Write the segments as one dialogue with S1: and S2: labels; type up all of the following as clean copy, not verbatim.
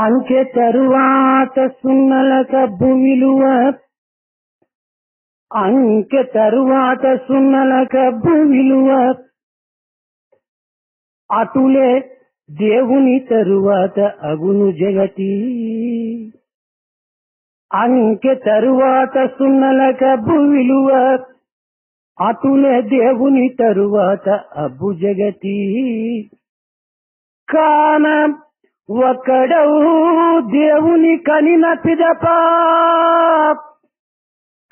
S1: అంకె తరువాత సున్నలక భూవిలువ, అంకె తరువాత సున్నలక భూవిలువ, అటులే దేవుని తరువాత అగును జగతి. అంకె తరువాత సున్నలక భూవిలువ, అటులే దేవుని తరువాత అబ్బు జగతి. కాన ఒక్కడవు దేవుని కనిన పిదప,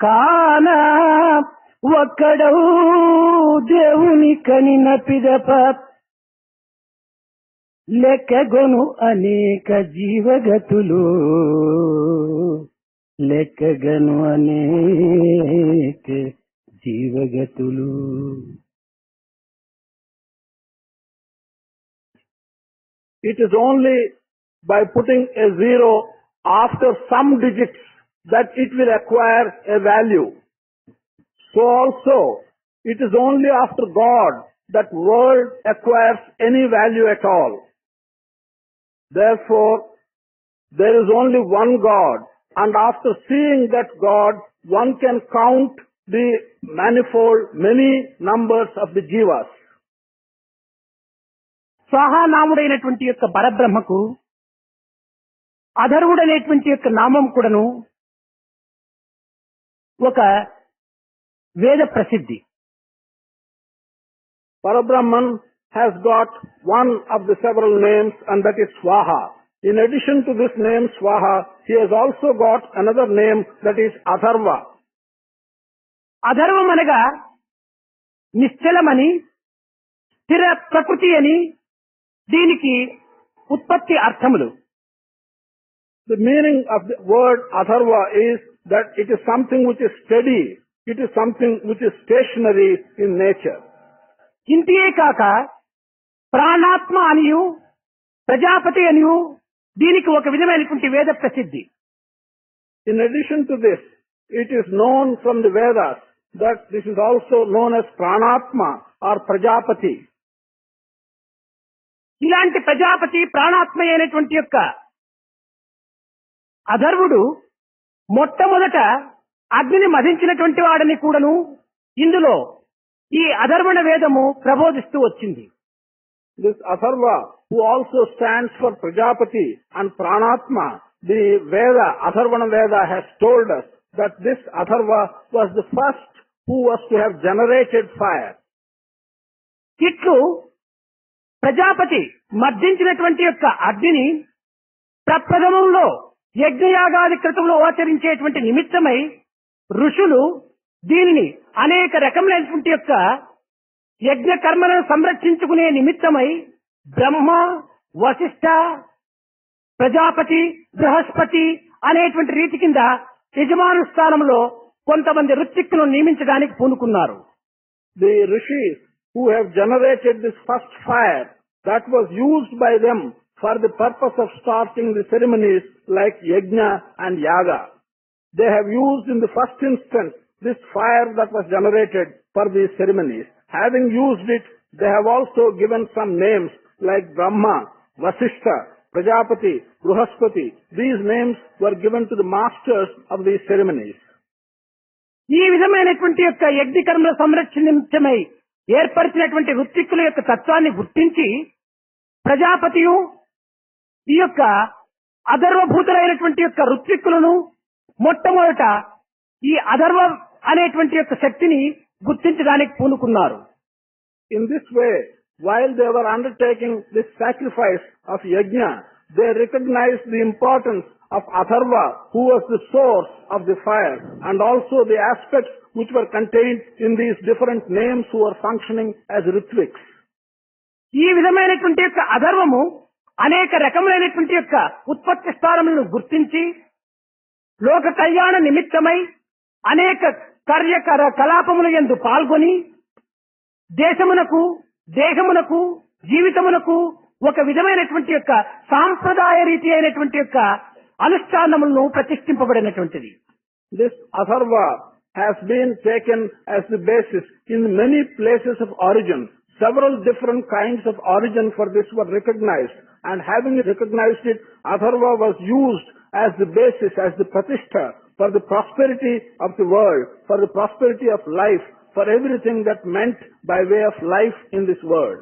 S1: కాన ఒక్కడవు దేవుని కనిన పిదప, లెక్కగొను అనేక జీవగతులు, లెక్కగను అనేక జీవగతులు.
S2: It is only by putting a zero after some digits that it will acquire a value. So also, it is only after God that world acquires any value at all. Therefore, there is only one God, and after seeing that God, one can count the manifold, many numbers of the jivas.
S1: స్వాహానాముడైనటువంటి యొక్క పరబ్రహ్మకు అధర్వుడైనటువంటి యొక్క నామం కూడాను ఒక వేద ప్రసిద్ధి.
S2: Parabrahman has got one of the several names, and that is Swaha. In addition to this name Swaha, he has also got another name, that is Atharva.
S1: అధర్వం అనగా నిశ్చలమని, స్థిర ప్రకృతి అని దీనికి ఉత్పత్తి అర్థములు.
S2: The meaning of the word Atharva is that it is something which is steady, it is something which is stationary in nature.
S1: ఇంటియే కాక ప్రాణాత్మ అనియు ప్రజాపతి అనియు దీనికి ఒక విధమైనటువంటి వేద ప్రసిద్ధి.
S2: In addition to this, it is known from the Vedas that this is also known as Pranatma or Prajapati.
S1: ఇలాంటి ప్రజాపతి ప్రాణాత్మ అయినటువంటి యొక్క అధర్వుడు మొట్టమొదట అగ్నిని మధించినటువంటి వాడని కూడాను ఇందులో ఈ అధర్వణ వేదము ప్రబోధిస్తూ వచ్చింది.
S2: This Atharva, who also stands for Prajapati and Pranatma, the Veda, Atharvana Veda has told us that this Atharva was the first who was to have generated fire.
S1: ఇట్లు ప్రజాపతి మర్దించినటువంటి యొక్క అగ్నిని ప్రప్రథమంలో యజ్ఞయాగాది క్రతువులు ఆచరించేటువంటి నిమిత్తమై ఋషులు దీనిని అనేక రకములైనటువంటి యొక్క యజ్ఞ కర్మలను సంరక్షించుకునే నిమిత్తమై బ్రహ్మ, వశిష్ఠ, ప్రజాపతి, బృహస్పతి అనేటువంటి రీతి కింద యజమాను స్థానంలో కొంతమంది ఋత్విక్కులను నియమించడానికి పూనుకున్నారు.
S2: The rishis who have generated this first fire that was used by them for the purpose of starting the ceremonies like yajna and yaga. They have used in the first instance this fire that was generated for these ceremonies. Having used it, they have also given some names like Brahma, Vasishtha, Prajapati, Bruhaspati. These names were given to the masters of these ceremonies.
S1: ఈ విధమైనటువంటి యొక్క యజ్ఞ కర్మల సంరక్షణమై ఏర్పరిచినటువంటి ఋత్విక్కుల యొక్క తత్వాన్ని గుర్తించి ప్రజాపతియు ఈ యొక్క అధర్వభూతులైనటువంటి యొక్క ఋత్విక్కులను మొట్టమొదట ఈ అధర్వ అనేటువంటి యొక్క శక్తిని గుర్తించడానికి పూనుకున్నారు.
S2: In this way, while they were undertaking this sacrifice of yajna, they recognized the importance of Atharva, who was the source of the fire, and also the aspects which were contained in these different names who were functioning as ritviks.
S1: ఈ విధమైనటువంటి యొక్క అధర్వము అనేక రకములైనటువంటి యొక్క ఉత్పత్తి స్థానములను గుర్తించి లోక కళ్యాణ నిమిత్తమై అనేక కలాపముల యందు పాల్గొని దేశమునకు, దేహమునకు, జీవితమునకు ఒక విధమైనటువంటి యొక్క సాంప్రదాయ రీతి అయినటువంటి యొక్క అనుష్ఠానములను ప్రతిష్ఠింపబడినటువంటిది.
S2: This Atharva has been taken as the basis in many places of origin. Several different kinds of origin for this were recognized, and having recognized it, Atharva was used as the basis, as the pratishtha for the prosperity of the world, for the prosperity of life, for everything that meant by way of life in this world.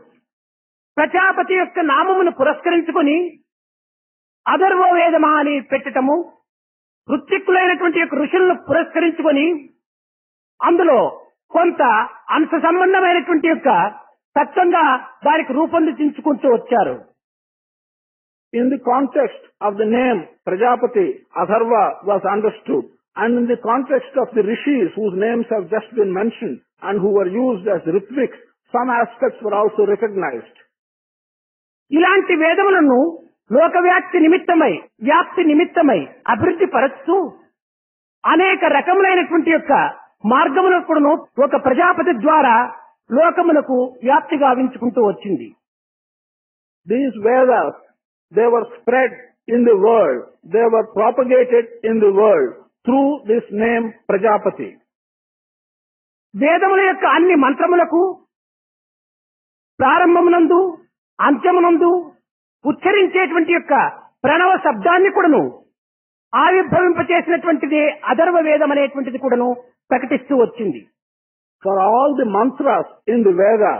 S1: Prajapati యొక్క నామమును పురస్కరించుకొని అథర్వ వేదమా అని పెట్టటము, ఋత్విక్కులైనటువంటి యొక్క ఋషులను పురస్కరించుకొని అందులో కొంత అంశ సంబంధమైనటువంటి యొక్క తత్వంగా దానికి రూపొందించుకుంటూ వచ్చారు.
S2: In the context of the name Prajapati, Atharva was understood, and in the context of the rishis whose names have just been mentioned and who were used as ritviks, some aspects were also recognized.
S1: ఇలాంటి వేదములను లోకవ్యాప్తి నిమిత్తమై, వ్యాప్తి నిమిత్తమై అభివృద్ధి పరచుతూ అనేక రకములైనటువంటి యొక్క మార్గములకు కూడాను ఒక ప్రజాపతి ద్వారా లోకములకు వ్యాప్తి గావించుకుంటూ వచ్చింది.
S2: These Vedas, they were spread in the world, they were propagated in the world through this name Prajapati.
S1: వేదముల యొక్క అన్ని మంత్రములకు ప్రారంభమునందు అంత్యమునందు ఉచ్చరించేటువంటి యొక్క ప్రణవ శబ్దాన్ని కూడాను ఆవిర్భవింపచేసినటువంటిదే అథర్వ వేదం అనేటువంటిది కూడాను ప్రకటిస్తూ వచ్చింది.
S2: For all the mantras in the Veda,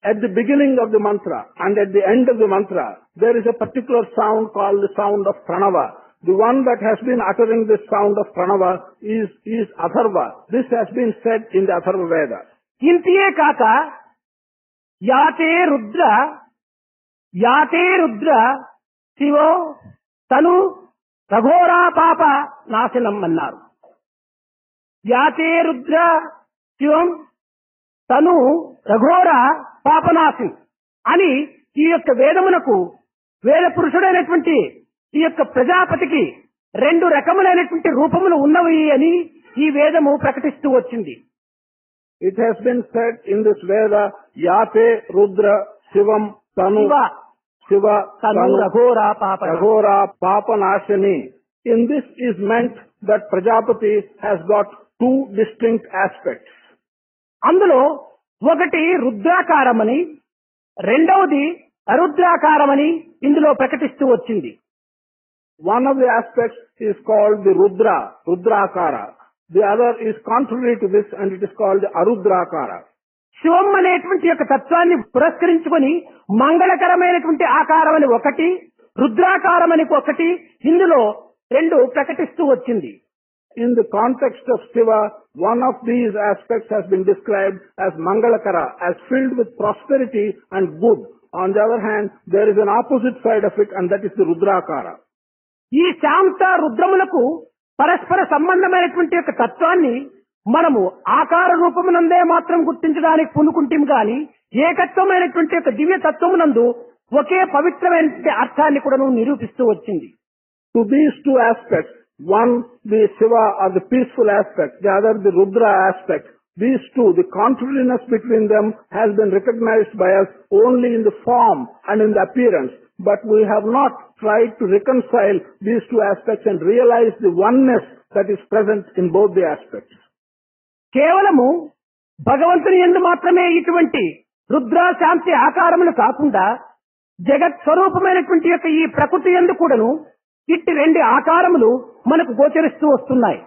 S2: at the beginning of the mantra and at the end of the mantra, there is a particular sound called the sound of Pranava. The one that has been uttering this sound of Pranava is Atharva. This has been said in the Atharva Veda.
S1: ఇంతియే కాక యాతే రుద్ర శివో తను రఘోరా పాప నాశనం అన్నారు. యాతే రుద్ర శివం తను రఘోర పాపనాశం అని ఈ యొక్క వేదమునకు వేద పురుషుడైనటువంటి ఈ యొక్క ప్రజాపతికి రెండు రకములైనటువంటి రూపములు ఉన్నవి అని ఈ వేదము ప్రకటిస్తూ వచ్చింది.
S2: It has been said in this Veda, Yate Rudra Shivam Tanu Shiva Tanu Raghora Papanashani. In this is meant that Prajapati has got two distinct aspects.
S1: అందులో ఒకటి రుద్రాకారమని, రెండవది అరుద్రాకారమని ఇందులో ప్రకటిస్తూ వచ్చింది.
S2: One of the aspects is called the Rudrakara. The other is contrary to this and it is called the Arudrakara.
S1: శివం అనేటువంటి యొక్క తత్వాన్ని పురస్కరించుకొని మంగళకరమైనటువంటి ఆకారం అని ఒకటి, రుద్రాకారం అని ఒకటి, ఇందులో రెండు ప్రకటిస్తూ వచ్చింది.
S2: In the context of Shiva, one of these aspects has been described as Mangalakara, as filled with prosperity and good. On the other hand, there is an opposite side of it and that is the Rudrakara.
S1: ఈ శాంత రుద్రములకు పరస్పర సంబంధమైనటువంటి యొక్క తత్వాన్ని మనము ఆకార రూపమునందే మాత్రం గుర్తించడానికి పూనుకుంటాం గాని ఏకత్వమైనటువంటి యొక్క దివ్య తత్వమునందు ఒకే పవిత్రమైనటువంటి అర్థాన్ని కూడా నిరూపిస్తూ వచ్చింది.
S2: To these two aspects, one the Shiva or the peaceful aspect, the other the Rudra aspect, these two, the contrariness between them has been recognized by us only in the form and in the appearance, but we have not tried to reconcile these two aspects and realize the oneness that is present in both the aspects.
S1: కేవలము భగవంతుని యందు మాత్రమే ఇటువంటి రుద్ర శాంతి ఆకారములు కాకుండా జగత్ స్వరూపమైనటువంటి యొక్క ఈ ప్రకృతి యందు కూడాను ఇట్టి రెండు ఆకారములు మనకు గోచరిస్తూ వస్తున్నాయి.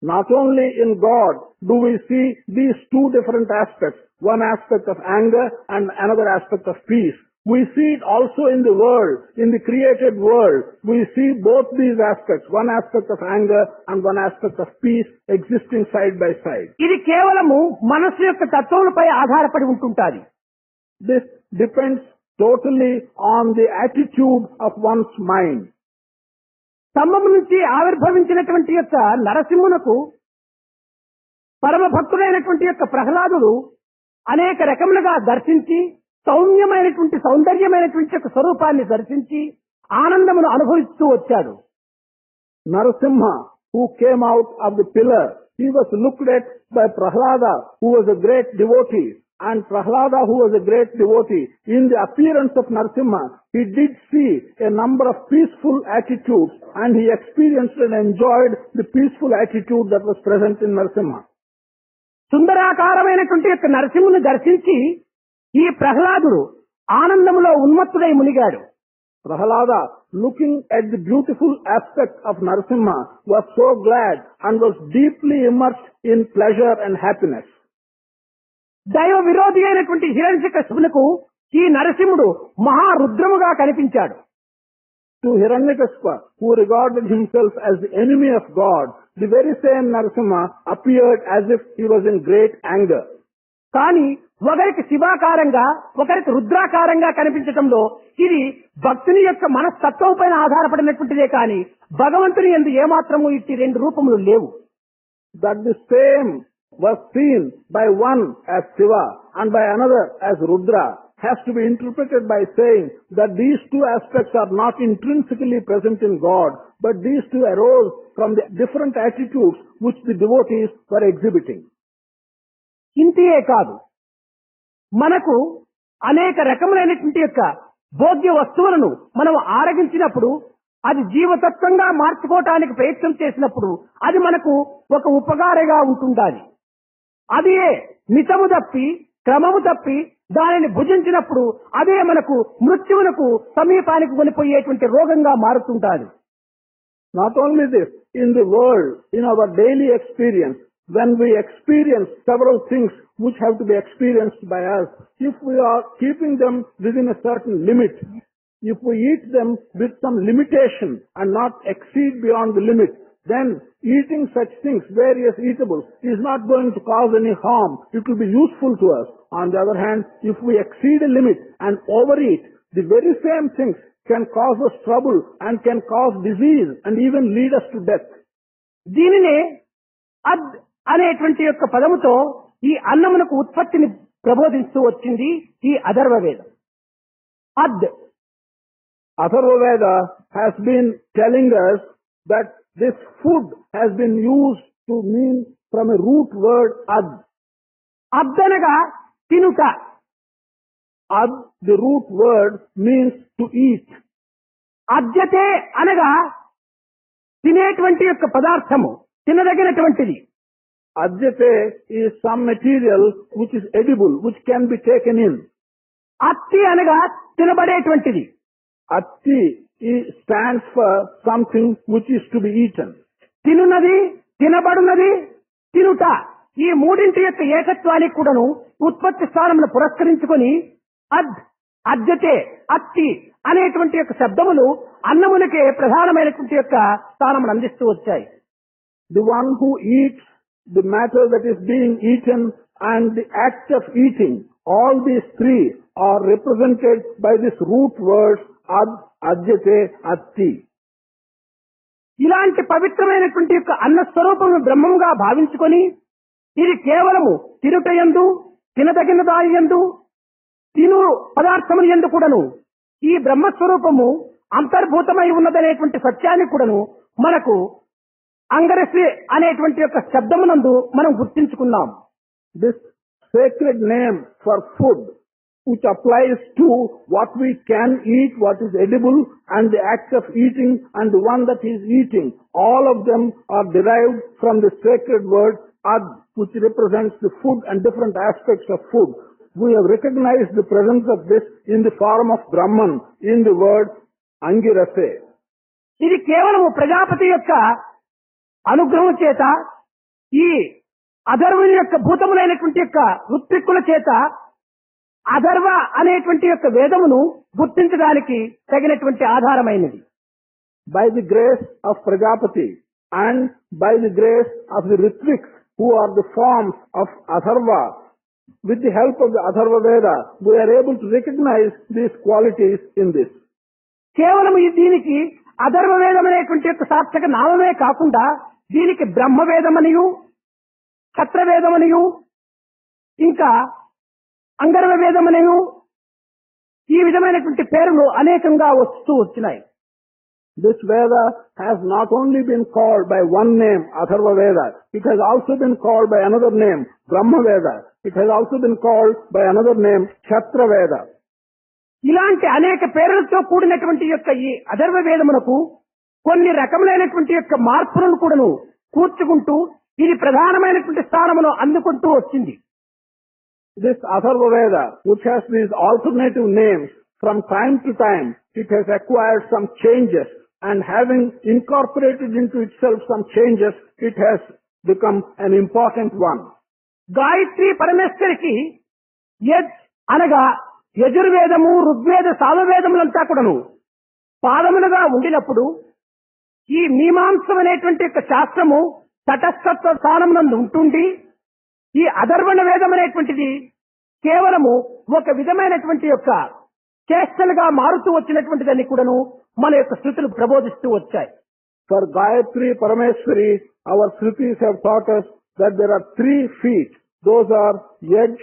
S2: Not only in God do we see these two different aspects, one aspect of anger and another aspect of peace. We see it also in the world, in the created world. We see both these aspects, one aspect of anger and one aspect of peace existing side by side.
S1: ఇది కేవలము మనసు యొక్క తత్వములపై ఆధారపడి ఉంటుంటాది.
S2: This depends totally on the attitude of one's mind.
S1: స్తంభము నుంచి ఆవిర్భవించినటువంటి యొక్క నరసింహునకు పరమ భక్తుడైనటువంటి యొక్క ప్రహ్లాదుడు అనేక రకములుగా దర్శించి సౌమ్యమైనటువంటి సౌందర్యమైనటువంటి యొక్క స్వరూపాన్ని దర్శించి ఆనందమును అనుభవిస్తూ వచ్చాడు.
S2: Narasimha, who came out of the pillar, he was looked at by Prahlada, who was a great devotee. And Prahlada, who was a great devotee, in the appearance of Narasimha, he did see a number of peaceful attitudes and he experienced and enjoyed the peaceful attitude that was present in Narasimha.
S1: సుందరాకారమైనటువంటి యొక్క నరసింహుని దర్శించి ఈ ప్రహ్లాదుడు ఆనందములో ఉన్మత్తుడై మునిగాడు.
S2: Prahalada, looking at the beautiful aspect of Narasimha, was so glad and was deeply immersed in pleasure and happiness.
S1: దైవ విరోధి అయినటువంటి హిరణ్యకశిపునకు ఈ నరసింహుడు మహారుద్రముగా కనిపించాడు.
S2: To Hiranyakashipu, who regarded himself as the enemy of God, the very same Narasimha appeared as if he was in great anger.
S1: కానీ ఒకరికి శివాకారంగా ఒకరికి రుద్రాకారంగా కనిపించటంలో ఇది భక్తుని యొక్క మనస్తత్వం పైన ఆధారపడినటువంటిదే కానీ భగవంతుని యందు ఏమాత్రము ఇట్టి రెండు రూపములు లేవు.
S2: That the same was seen by one as Shiva and by another as Rudra has to be interpreted by saying that these two aspects are not intrinsically present in God, but these two arose from the different attitudes which the devotees were exhibiting.
S1: ఇంతే కాదు, మనకు అనేక రకములైనటువంటి యొక్క భోగ్య వస్తువులను మనం ఆరగించినప్పుడు అది జీవతత్వంగా మార్చుకోవటానికి ప్రయత్నం చేసినప్పుడు అది మనకు ఒక ఉపకారిగా ఉంటుండాలి. అదే మితము తప్పి క్రమము తప్పి దానిని భుజించినప్పుడు అదే మనకు మృత్యువునకు సమీపానికి కొనిపోయేటువంటి రోగంగా మారుతుంటాది.
S2: Not only this, in the world, in our daily experience, when we experience several things which have to be experienced by us, if we are keeping them within a certain limit, if we eat them with some limitation and not exceed beyond the limit, then eating such things, various eatables, is not going to cause any harm. It will be useful to us. On the other hand, if we exceed a limit and overeat, the very same things can cause us trouble and can cause disease and even lead us to death.
S1: దీనినే అద్ అనేటువంటి యొక్క పదముతో ఈ అన్నమునకు ఉత్పత్తిని ప్రబోధిస్తూ వచ్చింది ఈ అథర్వవేదం. అద్
S2: Atharvaveda has been telling us that this food has been used to mean from a root word ad.
S1: అద్ అనగా తినుట.
S2: Ad, the root word, means to eat.
S1: అద్యతే అనగా తినేటువంటి యొక్క పదార్థము, తినదగినటువంటిది.
S2: Adyate is some material which is edible, which can be taken in.
S1: అత్తి అనగా తినబడేటువంటిది.
S2: Atti stands for something which is to be eaten.
S1: తినున్నది, తినబడున్నది, తినుట, ఈ మూడింటి యొక్క ఏకత్వానికి కూడాను ఉత్పత్తి స్థానమును పురస్కరించుకొని అద్, అద్యతే, అత్తి అనేటువంటి యొక్క శబ్దములు అన్నమునకే ప్రధానమైనటువంటి యొక్క స్థానమును అందిస్తూ వచ్చాయి.
S2: The one who eats, the matter that is being eaten, and the act of eating, all these three are represented by this root word ad, adyate, atti.
S1: ఇలాంటి పవిత్రమైనటువంటి యొక్క అన్న స్వరూపమును బ్రహ్మముగా భావించుకొని ఇది కేవలము తినుటయందు, తినదగిన దాయందు, తిను పదార్థముల యందు కూడాను ఈ బ్రహ్మస్వరూపము అంతర్భూతమై ఉన్నదనేటువంటి సత్యాన్ని కూడాను మనకు అంగరసి అనేటువంటి యొక్క శబ్దమునందు మనం గుర్తించుకున్నాం.
S2: This sacred name for food, which applies to what we can eat, what is edible, and the act of eating, and the one that is eating, all of them are derived from the sacred word ad, which represents the food and different aspects of food. We have recognized the presence of this in the form of Brahman, in the word Angirase.
S1: ఇది కేవలము ప్రజాపతి యొక్క అనుగ్రహం చేత ఈ అధర్వుని యొక్క భూతములైనటువంటి యొక్క ఋత్విక్కుల చేత అధర్వ అనేటువంటి యొక్క వేదమును గుర్తించడానికి తగినటువంటి ఆధారమైనది.
S2: By the grace of Prajapati and by the grace of the Ritviks, who are the forms of Atharva, with the help of the Atharva Veda, we are able to recognize these qualities in this.
S1: కేవలం దీనికి అధర్వ వేదం అనేటువంటి యొక్క సార్థక నామమే కాకుండా దీనికి బ్రహ్మవేదమనియు, క్షత్రవేదమనియు, ఇంకా అంగర్వ వేదమనియు, ఈ విధమైనటువంటి పేర్లు అనేకంగా వస్తూ వచ్చినాయి.
S2: This Veda has not only been called by one name, Atharva Veda, it has also been called by another name, Brahma Veda. It has also been called by another name, Kshatriya Veda.
S1: ఇలాంటి అనేక పేర్లతో కూడినటువంటి యొక్క ఈ అధర్వ వేదమునకు కొన్ని రకములైనటువంటి యొక్క మార్పులను కూడాను కూర్చుకుంటూ ఇది ప్రధానమైనటువంటి స్థానమును అందుకుంటూ వచ్చింది.
S2: This Atharva Veda, which has these alternative names, From time to time, it has acquired some changes, and having incorporated into itself some changes, it has become an important one.
S1: Gayatri పరమేశ్వరికి యజ్ అనగా యజుర్వేదము, ఋగ్వేద, సామవేదములంతా కూడాను పాదములుగా ఉండినప్పుడు ఈ మీమాంసం అనేటువంటి యొక్క శాస్త్రము తటస్థత్వ స్థానమునందు ఉంటుండి ఈ అధర్వణ వేదం అనేటువంటిది కేవలము ఒక విధమైనటువంటి యొక్క చేష్టలుగా మారుతూ వచ్చినటువంటిదని కూడాను మన యొక్క శృతులు ప్రబోధిస్తూ వచ్చాయి.
S2: For Gayatri Parameshwari, our Shrutis have taught us that there are 3 feet. Those are Yaj,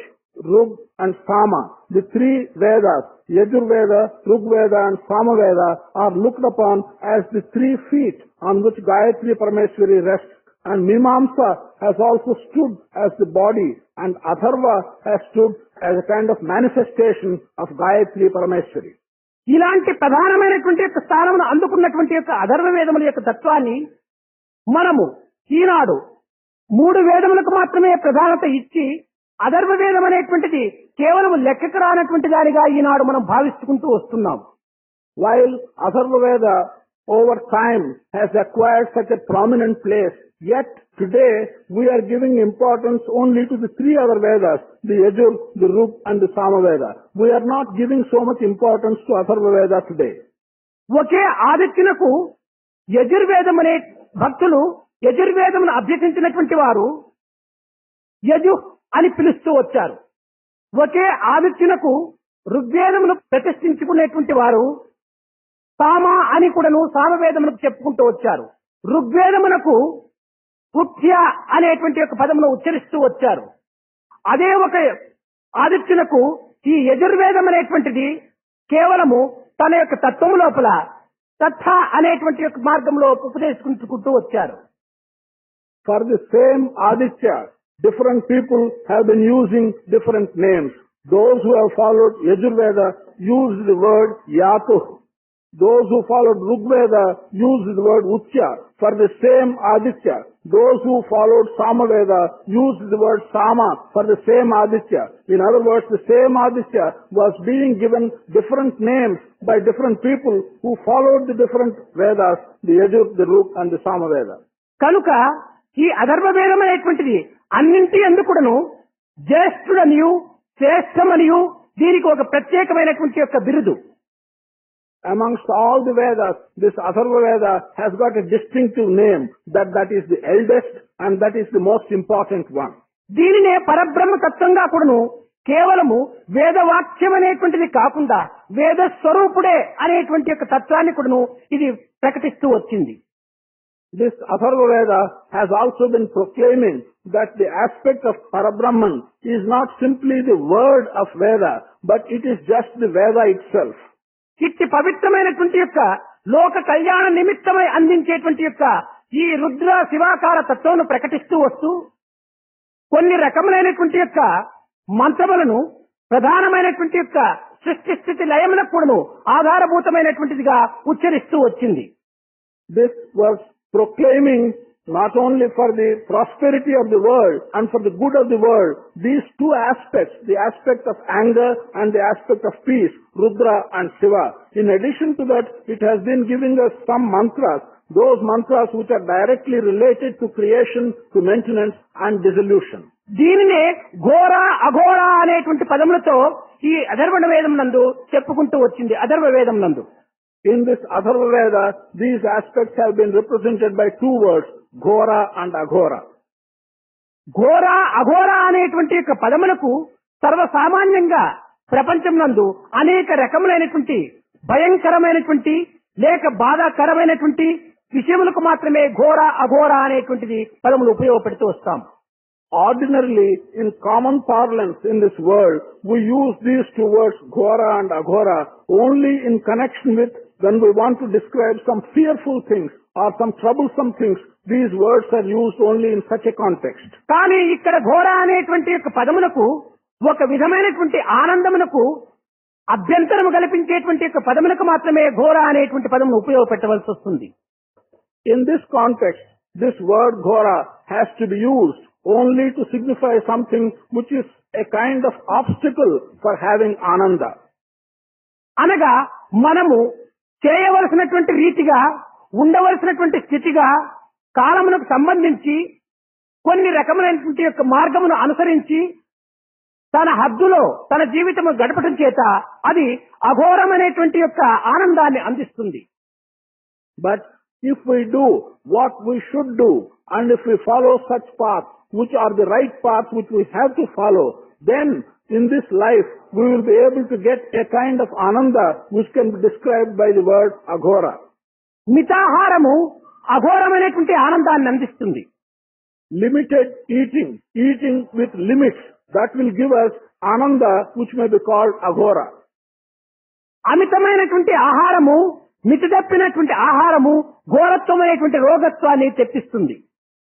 S2: Rug and Sama. The 3 Vedas, Yajurveda, Rugveda and Samaveda, are looked upon as the 3 feet on which Gayatri Parameshwari rests. And Mimamsa has also stood as the body, and Atharva has stood as a kind of manifestation of Gayatri Parameshwari.
S1: ఇలాంటి ప్రధానమైనటువంటి యొక్క స్థానమును అందుకున్నటువంటి యొక్క అధర్వ వేదముల యొక్క తత్వాన్ని మనము ఈనాడు 3 వేదములకు మాత్రమే ప్రధానత ఇచ్చి అధర్వ వేదం అనేటువంటిది కేవలం లెక్కకు రానటువంటి దానిగా ఈనాడు మనం భావిస్తుకుంటూ వస్తున్నాం.
S2: While Atharva Veda over time has acquired such a prominent place, yet today we are giving importance only to the 3 other Vedas, the Yajur, the Rug and the Samaveda. We are not giving so much importance to Atharva Veda today.
S1: ఒకే ఆదిత్యునకు యజుర్వేదం అనే భక్తులు యజుర్వేదమును అభ్యసించినటువంటి వారు యజు అని పిలుస్తూ వచ్చారు. ఒకే ఆదిత్యునకు ఋగ్వేదమును ప్రతిష్ఠించుకునేటువంటి వారు సామ అని కూడాను సామవేదములకు చెప్పుకుంటూ వచ్చారు. ఋగ్వేదమునకు ఉత్య అనేటువంటి ఒక పదమును ఉచ్చరిస్తూ వచ్చారు. అదే ఒక ఆదిత్యునకు ఈ యజుర్వేదం అనేటువంటిది కేవలము తన యొక్క తత్వము లోపల తత్థ అనేటువంటి యొక్క మార్గంలో ఉపదేశించుకుంటూ వచ్చారు.
S2: For the same Aditya, different people have been using different names. Those who have followed Yajurveda used the word Yatuh. Those who followed Rugveda used the word Utya for the same Aditya. Those who followed Samaveda used the word Sama for the same Aditya. In other words, the same Aditya was being given different names by different people who followed the different Vedas, the Yajur, the Rug and the Samaveda.
S1: కనుక ఈ అధర్వ వేదం అనేటువంటిది అన్నింటి ఎందుకును జ్యేష్ఠుడనియు శ్రేష్టమనియు దీనికి ఒక ప్రత్యేకమైనటువంటి యొక్క బిరుదు.
S2: Amongst all the Vedas, this Atharva Veda has got a distinctive name, that is the eldest and that is the most important one.
S1: దీనినే పరబ్రహ్మ తత్వంగా కూడాను కేవలము వేదవాక్యం అనేటువంటిది కాకుండా వేద స్వరూపుడే అనేటువంటి యొక్క తత్వాన్ని కూడాను ఇది ప్రకటిస్తూ వచ్చింది.
S2: This Atharva Veda has also been proclaiming that the aspect of Parabrahman is not simply the word of Veda, but it is just the Veda itself.
S1: ఇట్టి పవిత్రమైనటువంటి యొక్క లోక కళ్యాణ నిమిత్తమై అందించేటువంటి యొక్క ఈ రుద్ర శివాకార తత్వాన్ని ప్రకటిస్తూ వస్తూ కొన్ని రకములైనటువంటి యొక్క మంత్రములను ప్రధానమైనటువంటి యొక్క సృష్టి స్థితి లయములకు కూడాను ఆధారభూతమైనటువంటిదిగా ఉచ్చరిస్తూ వచ్చింది.
S2: This was proclaiming not only for the prosperity of the world and for the good of the world, these 2 aspects, the aspect of anger and the aspect of peace, Rudra and Shiva. In addition to that, it has been giving us some mantras, those mantras which are directly related to creation, to maintenance and dissolution.
S1: దీనినే ఘోర అఘోర అనేటువంటి పదములతో ఈ అధర్వణ వేదం నందు చెప్పుకుంటూ వచ్చింది. అధర్వ వేదం నందు
S2: in this Atharva Veda, these aspects have been represented by 2 words, ఘోర and అఘోర.
S1: ఘోర అఘోర అనేటువంటి యొక్క పదములకు సర్వసామాన్యంగా ప్రపంచం నందు అనేక రకములైనటువంటి భయంకరమైనటువంటి లేక బాధాకరమైనటువంటి విషయములకు మాత్రమే ఘోర అఘోర అనేటువంటిది పదములు ఉపయోగపెడుతూ వస్తాం.
S2: Ordinarily, in common parlance in this world, we use these 2 words, ghora and aghora, only in connection with when we want to describe some fearful things or some troublesome things. These words are used only in such a context.
S1: కానీ ఇక్కడ ఘోర అనేటువంటి యొక్క పదములకు ఒక విధమైనటువంటి ఆనందమునకు అభ్యంతరము కల్పించేటువంటి యొక్క పదములకు మాత్రమే ఘోర అనేటువంటి పదమును ఉపయోగపెట్టవలసి వస్తుంది.
S2: In this context, this word ghora has to be used only to signify something which is a kind of obstacle for having ananda.
S1: అనగా మనము చేయవలసినటువంటి రీతిగా ఉండవలసినటువంటి స్థితిగా కాలమునకు సంబంధించి కొన్ని రకములైనటువంటి యొక్క మార్గమును అనుసరించి తన హద్దులో తన జీవితము గడపడం చేత అది అఘోరమైనటువంటి యొక్క ఆనందాన్ని అందిస్తుంది.
S2: But if we do what we should do, and if we follow such paths which are the right paths which we have to follow, then in this life we will be able to get a kind of ananda which can be described by the word aghora.
S1: మితాహారము అఘోరమైనటువంటి ఆనందాన్ని అందిస్తుంది.
S2: Limited eating, eating with limits, that will give us ananda which may be called aghora.
S1: అమితమైనటువంటి ఆహారము, మితితప్పినటువంటి ఆహారము ఘోరత్వమైనటువంటి రోగత్వాన్ని తెప్పిస్తుంది.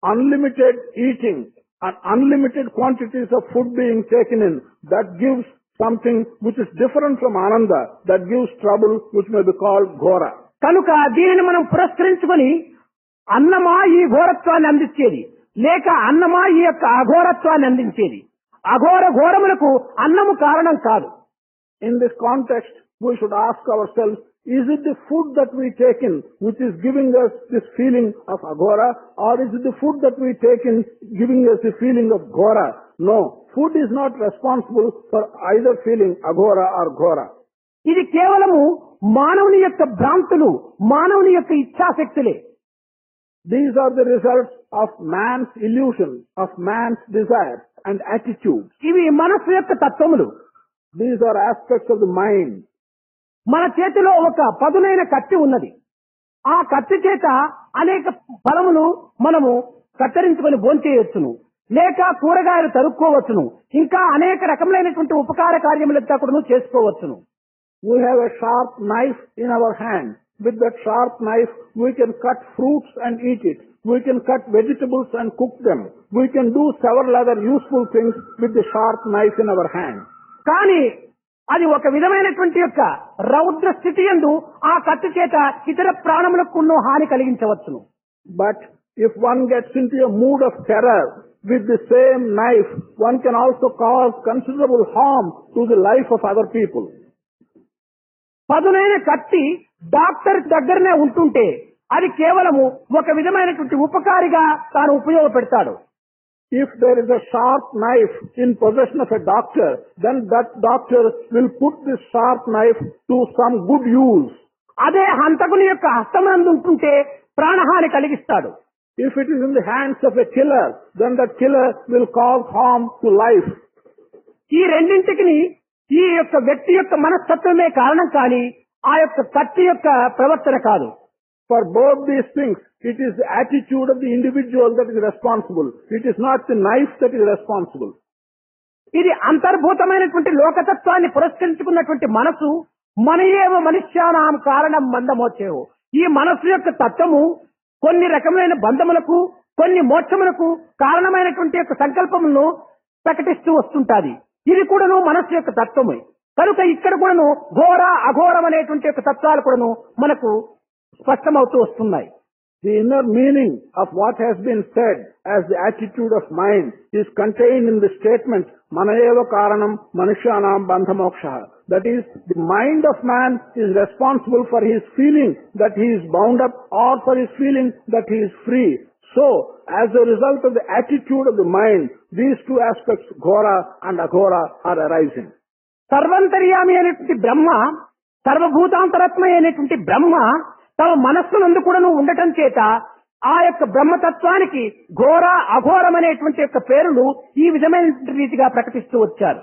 S2: Unlimited eating and unlimited quantities of food being taken in, that gives something which is different from ananda, that gives trouble which may be called ghora.
S1: కనుక దీనిని మనం పురస్కరించుకొని అన్నమా ఈ ఘోరత్వాన్ని అందించేది, లేక అన్నమా ఈ యొక్క అఘోరత్వాన్ని అందించేది? ఘోరములకు అన్నము కారణం కాదు.
S2: In this context, we should ask ourselves, is it the food that we take in which is giving us this feeling of aghora, or is it the food that we take in giving us the feeling of ghora? No, food is not responsible for either feeling aghora or ghora.
S1: ఇది కేవలము మానవుని యొక్క భ్రాంతులు, మానవుని యొక్క ఇచ్ఛాశక్తులే.
S2: These are the results of man's illusion, of man's desires and attitudes.
S1: ఇవి మనస్సు యొక్క తత్వములు.
S2: These are aspects of the mind.
S1: మన చేతిలో ఒక పదునైన కత్తి ఉన్నది. ఆ కత్తి చేత అనేక ఫలములు మనము కత్తిరించుకొని భోంచేయొచ్చును, లేక కూరగాయలు తరుక్కోవచ్చును, ఇంకా అనేక రకములైనటువంటి ఉపకార కార్యములంతా కూడా చేసుకోవచ్చును.
S2: We have a sharp knife in our hand. With that sharp knife, we can cut fruits and eat it. We can cut vegetables and cook them. We can do several other useful things with the sharp knife in our hand.
S1: కానీ అది ఒక విధమైనటువంటి యొక్క రౌద్ర స్థితి యందు ఆ కత్తి చేత ఇతర ప్రాణములకు హాని కలిగించవచ్చును.
S2: But if one gets into a mood of terror, with the same knife, one can also cause considerable harm to the life of other people.
S1: పదునైన కత్తి డాక్టర్ దగ్గరనే ఉంటుంటే అది కేవలము ఒక విధమైనటువంటి ఉపకారిగా తాను ఉపయోగపెడతాడు.
S2: If there is a sharp knife in possession of a doctor, then that doctor will put this sharp knife to some good use.
S1: అదే హంతకుని యొక్క హస్తమందు ఉంటుంటే ప్రాణహాని కలిగిస్తాడు.
S2: If it is in the hands of a killer, then that killer will cause harm to life.
S1: ఈ రెండింటికి ఈ యొక్క వ్యక్తి యొక్క మనస్తత్వమే కారణం, కానీ ఆ యొక్క కత్తి యొక్క ప్రవర్తన కాదు.
S2: For both these things, it is the attitude of the individual that is responsible. It is not the knife that is responsible.
S1: ఇది అంతర్భూతమైనటువంటి లోకతత్వాన్ని పురస్కరించుకున్నటువంటి మనసు మనయేవ మనుష్యానాం కారణం మందమోచేవు. ఈ మనసు యొక్క తత్వము కొన్ని రకములైన బంధములకు, కొన్ని మోక్షములకు కారణమైనటువంటి యొక్క సంకల్పములను ప్రకటిస్తూ వస్తుంటాది. ఇది కూడాను మనస్సు యొక్క తత్వమే. కనుక ఇక్కడ కూడాను ఘోర అఘోరం అనేటువంటి యొక్క తత్వాలు కూడాను మనకు స్పష్టమవుతూ వస్తున్నాయి.
S2: The inner meaning of what has been said as the attitude of mind is contained in the statement Manayeva Karanam Manushyanam Bandhamoksha. That is, the mind of man is responsible for his feeling that he is bound up or for his feeling that he is free. So, as a result of the attitude of the mind, these two aspects, ghora and aghora, are arising.
S1: సర్వంతర్యామి అనేటువంటి బ్రహ్మ, సర్వభూతాంతరత్మ అనేటువంటి బ్రహ్మ తమ మనస్సునందు కూడాను ఉండటం చేత ఆ యొక్క బ్రహ్మతత్వానికి ఘోర అఘోరం అనేటువంటి యొక్క పేరును ఈ విధమైన రీతిగా ప్రకటిస్తూ వచ్చారు.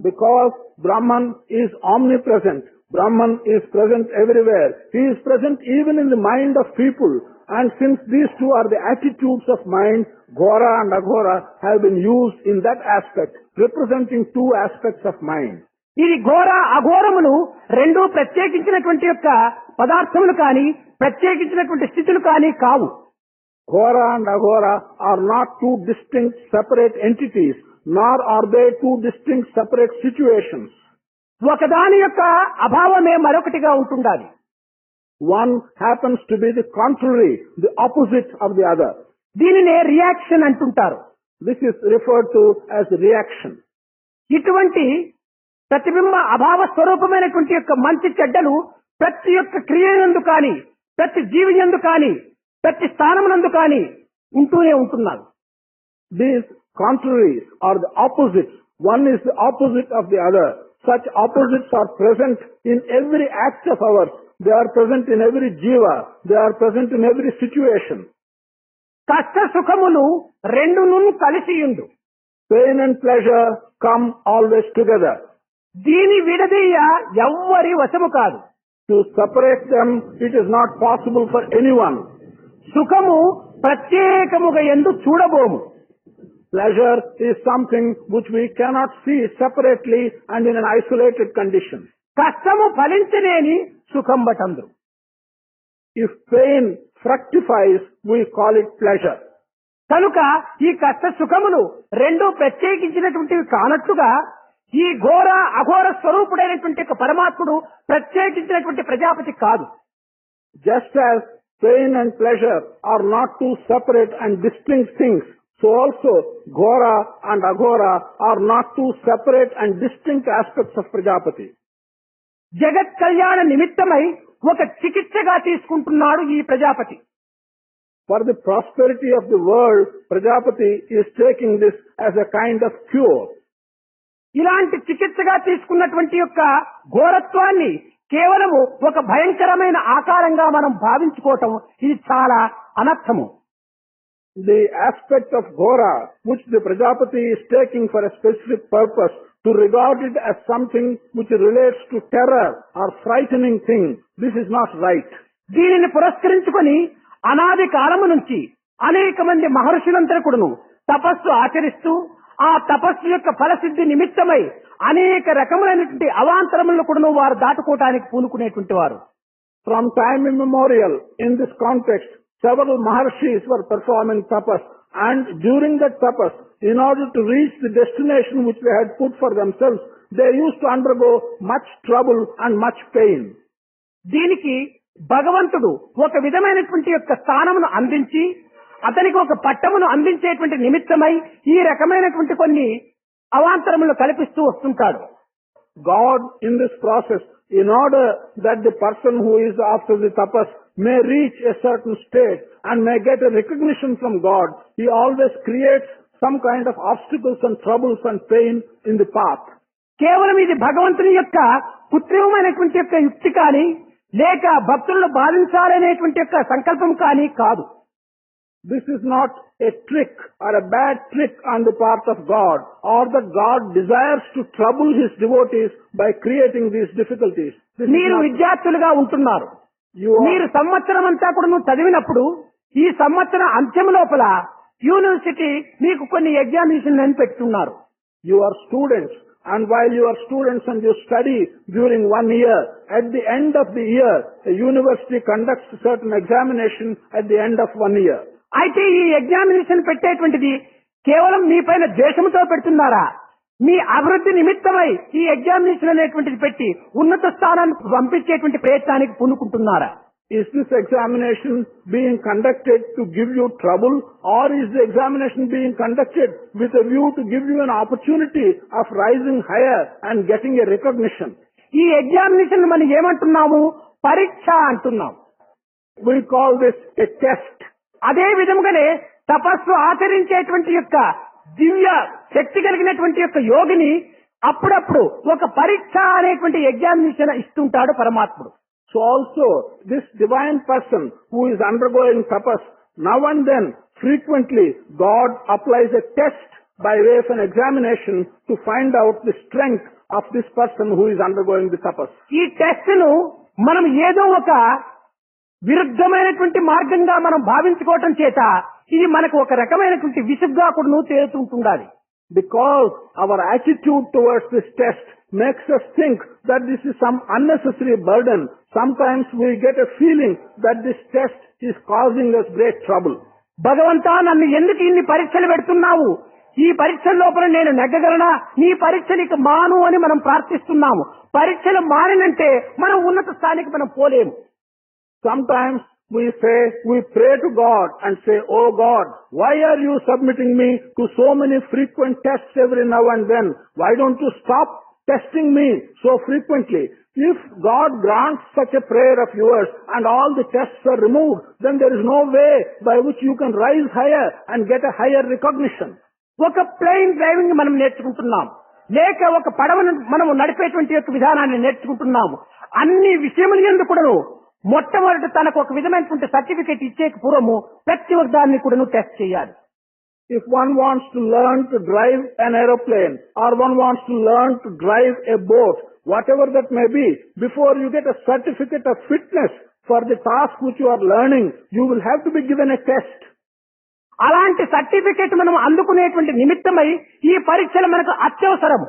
S2: Because Brahman is omnipresent, Brahman is present everywhere. He is present even in the mind of people. And since these two are the attitudes of mind, ghora and aghora have been used in that aspect, representing two aspects of mind.
S1: ఇది ఘోర అఘోరములు రెండు ప్రత్యేకించినటువంటి యొక్క పదార్థములు కానీ ప్రత్యేకించినటువంటి స్థితులు కానీ కావు.
S2: Ghora and aghora are not two distinct separate entities, nor are they two distinct separate situations.
S1: ఒకదాని యొక్క అభావమే మరొకటిగా ఉంటుండాలి.
S2: One happens to be the contrary, the opposite of the other.
S1: దీనినే రియాక్షన్ అంటుంటారు.
S2: This is referred to as reaction.
S1: ఇటువంటి ప్రతిబింబ అభావ స్వరూపమైనటువంటి యొక్క మంచి చెడ్డలు ప్రతి యొక్క క్రియనందు కాని, ప్రతి జీవి యందు కాని, ప్రతి స్థానమునందు కాని ఉంటూనే ఉంటున్నారు.
S2: These contraries are the opposites. One is the opposite of the other. Such opposites are present in every act of ours. They are present in every jiva. They are present in every situation.
S1: కష్ట సుఖములు రెండును కలిసియుండు.
S2: Pain and pleasure come always together.
S1: దీని విడదీయ ఎవ్వరి వశము కాదు.
S2: To separate them, it is not possible for anyone.
S1: సుఖము ప్రత్యేకముగా ఎందు చూడబోము.
S2: Pleasure is something which we cannot see separately and in an isolated condition.
S1: కష్టము ఫలించలేని సుఖం బటందు.
S2: If pain fructifies, we call it pleasure.
S1: కనుక ఈ కష్ట సుఖములు రెండు ప్రత్యేకించినటువంటివి కానట్లుగా ఈ ఘోర అఘోర స్వరూపుడైనటువంటి ఒక పరమాత్ముడు ప్రత్యేకించినటువంటి ప్రజాపతి కాదు.
S2: Just as pain and pleasure are not two separate and distinct things, so also Ghora and Aghora are not two separate and distinct aspects of Prajapati.
S1: జగత్ కళ్యాణ నిమిత్తమై ఒక చికిత్సగా తీసుకుంటున్నాడు ఈ Prajapati.
S2: For the prosperity of the world, Prajapati is taking this as a kind of cure.
S1: ఇలాంటి చికిత్సగా తీసుకున్నటువంటి యొక్క ఘోరత్వాన్ని కేవలము ఒక భయంకరమైన ఆకారంగా మనం భావించుకోవటం ఇది చాలా అనర్థము.
S2: The aspect of Ghora, which the Prajapati is taking for a specific purpose, to regard it as something which relates to terror or frightening thing, this is not right.
S1: దీనిని పురస్కరించుకొని అనాది కాలము నుంచి అనేక మంది మహర్షులంతా కూడాను తపస్సు ఆచరిస్తూ ఆ తపస్సు యొక్క ఫలసిద్ధి నిమిత్తమై అనేక రకములైనటువంటి అవాంతరములను కూడాను వారు దాటుకోవటానికి పూనుకునేటువంటి వారు.
S2: From time immemorial, in this context, several Maharshis were performing tapas, and during that tapas, in order to reach the destination which they had put for themselves, they used to undergo much trouble and much pain.
S1: దీనికి భగవంతుడు ఒక విధమైనటువంటి యొక్క స్థానమును అందించి అతనికి ఒక పట్టమును అందించేటువంటి నిమిత్తమై ఈ రకమైనటువంటి కొన్ని అవాంతరములు కల్పిస్తూ వస్తుంటాడు.
S2: God in this process, in order that the person who is after the tapas may reach a certain state and may get a recognition from God, He always creates some kind of obstacles and troubles and pain in the path.
S1: కేవలం ఇది భగవంతుని యొక్క కృత్రిమమైనటువంటి యొక్క యుక్తి కానీ లేక భక్తులను బాధించాలనేటువంటి యొక్క సంకల్పం కానీ కాదు.
S2: This is not a trick or a bad trick on the part of God, or that God desires to trouble His devotees by creating these difficulties.
S1: మీరు విద్యార్థులుగా ఉంటున్నారు.
S2: You
S1: మీరు సంవత్సరం అంతా కూడా చదివినప్పుడు ఈ సంవత్సరం అంత్యం లోపల యూనివర్సిటీ మీకు కొన్ని ఎగ్జామినేషన్ అని పెట్టున్నారు.
S2: You are students, and while you are students and you study during 1 year, at the end of the year, the university conducts a certain examination at the end of 1 year.
S1: అయితే ఈ examination పెట్టేటువంటిది కేవలం మీ పైన ద్వేషంతో పెడుతున్నారా? మీ అభివృద్ధి నిమిత్తమై ఈ examination అనేటువంటిది పెట్టి ఉన్నత స్థానానికి పంపించేటువంటి ప్రయత్నానికి పూనుకుంటున్నారా?
S2: Is this examination being conducted to give you trouble, or is the examination being conducted with a view to give you an opportunity of rising higher and getting a recognition?
S1: ఈ examination మనం ఏమంటున్నాము? పరీక్ష అంటున్నాం.
S2: We call this a test.
S1: అదే విధముగానే తపస్సు ఆచరించేటువంటి యొక్క దివ్య శక్తి కలిగినటువంటి యొక్క యోగిని అప్పుడప్పుడు ఒక పరీక్ష అనేటువంటి ఎగ్జామినేషన్ ఇస్తుంటాడు పరమాత్ముడు.
S2: So also, this divine person who is undergoing tapas, now and then, frequently, God applies a test by way of an examination to find out the strength of this person who is undergoing the tapas.
S1: ఈ test ను మనం ఏదో ఒక విరుద్ధమైనటువంటి మార్గంగా మనం భావించుకోవటం చేత ఇది మనకు ఒక రకమైనటువంటి విసుగ్గా కూడా తేలుతుంటుండాలి.
S2: Because our attitude towards this test makes us think that this is some unnecessary burden. Sometimes we get a feeling that this test is causing us great trouble.
S1: భగవంతా నన్ను ఎందుకు ఇన్ని పరీక్షలు పెడుతున్నావు? ఈ పరీక్షల లోపల నేను నెగ్గగలనా? నీ పరీక్షలకు మాను అని మనం ప్రార్థిస్తున్నాము. పరీక్షలు మారినంటే మనం ఉన్నత స్థాయికి మనం పోలేము.
S2: Sometimes we pray to God and say, "Oh God, why are you submitting me to so many frequent tests every now and then? Why don't you stop testing me so frequently? If God grants such a prayer of yours and all the tests are removed, then there is no way by which you can rise higher and get a higher recognition.
S1: ఒక plane driving మనం నేర్చుకుంటున్నాం, లేక ఒక పడవను మనం నడిపేటువంటి యొక్క విధానాన్ని నేర్చుకుంటున్నాము. అన్ని విషయముల యందు కూడాను మొట్టమొదటి తనకు ఒక విధమైనటువంటి సర్టిఫికెట్ ఇచ్చేక పూర్వము ప్రతి ఒక్క దాన్ని కూడాను టెస్ట్ చేయాలి.
S2: If one wants to learn to drive an aeroplane or one wants to learn to drive a boat, whatever that may be, before you get a certificate of fitness for the task which you are learning, you will have to be given a test.
S1: అలాంటి certificate మనం అందుకునేటువంటి నిమిత్తమై ఈ పరీక్షలు మనకు అత్యవసరము.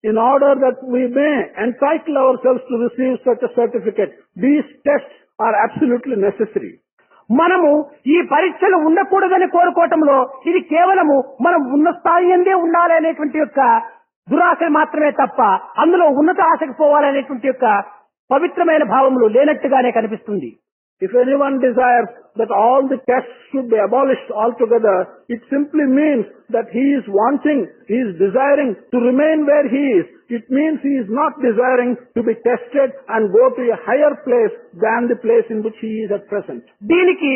S2: In order that we may entitle ourselves to receive such a certificate, these tests are absolutely necessary.
S1: మనము ఈ పరీక్షలు ఉండకూడదని కోరుకోవటంలో ఇది కేవలము మనం ఉన్న స్థాయి అందే ఉండాలి అనేటువంటి యొక్క దురాశ మాత్రమే తప్ప అందులో ఉన్నత ఆశకు పోవాలనేటువంటి యొక్క పవిత్రమైన భావములు లేనట్టుగానే కనిపిస్తుంది.
S2: If anyone desires that all the tests should be abolished altogether, it simply means that he is desiring to remain where he is. It means he is not desiring to be tested and go to a higher place than the place in which he is at present.
S1: దీనికి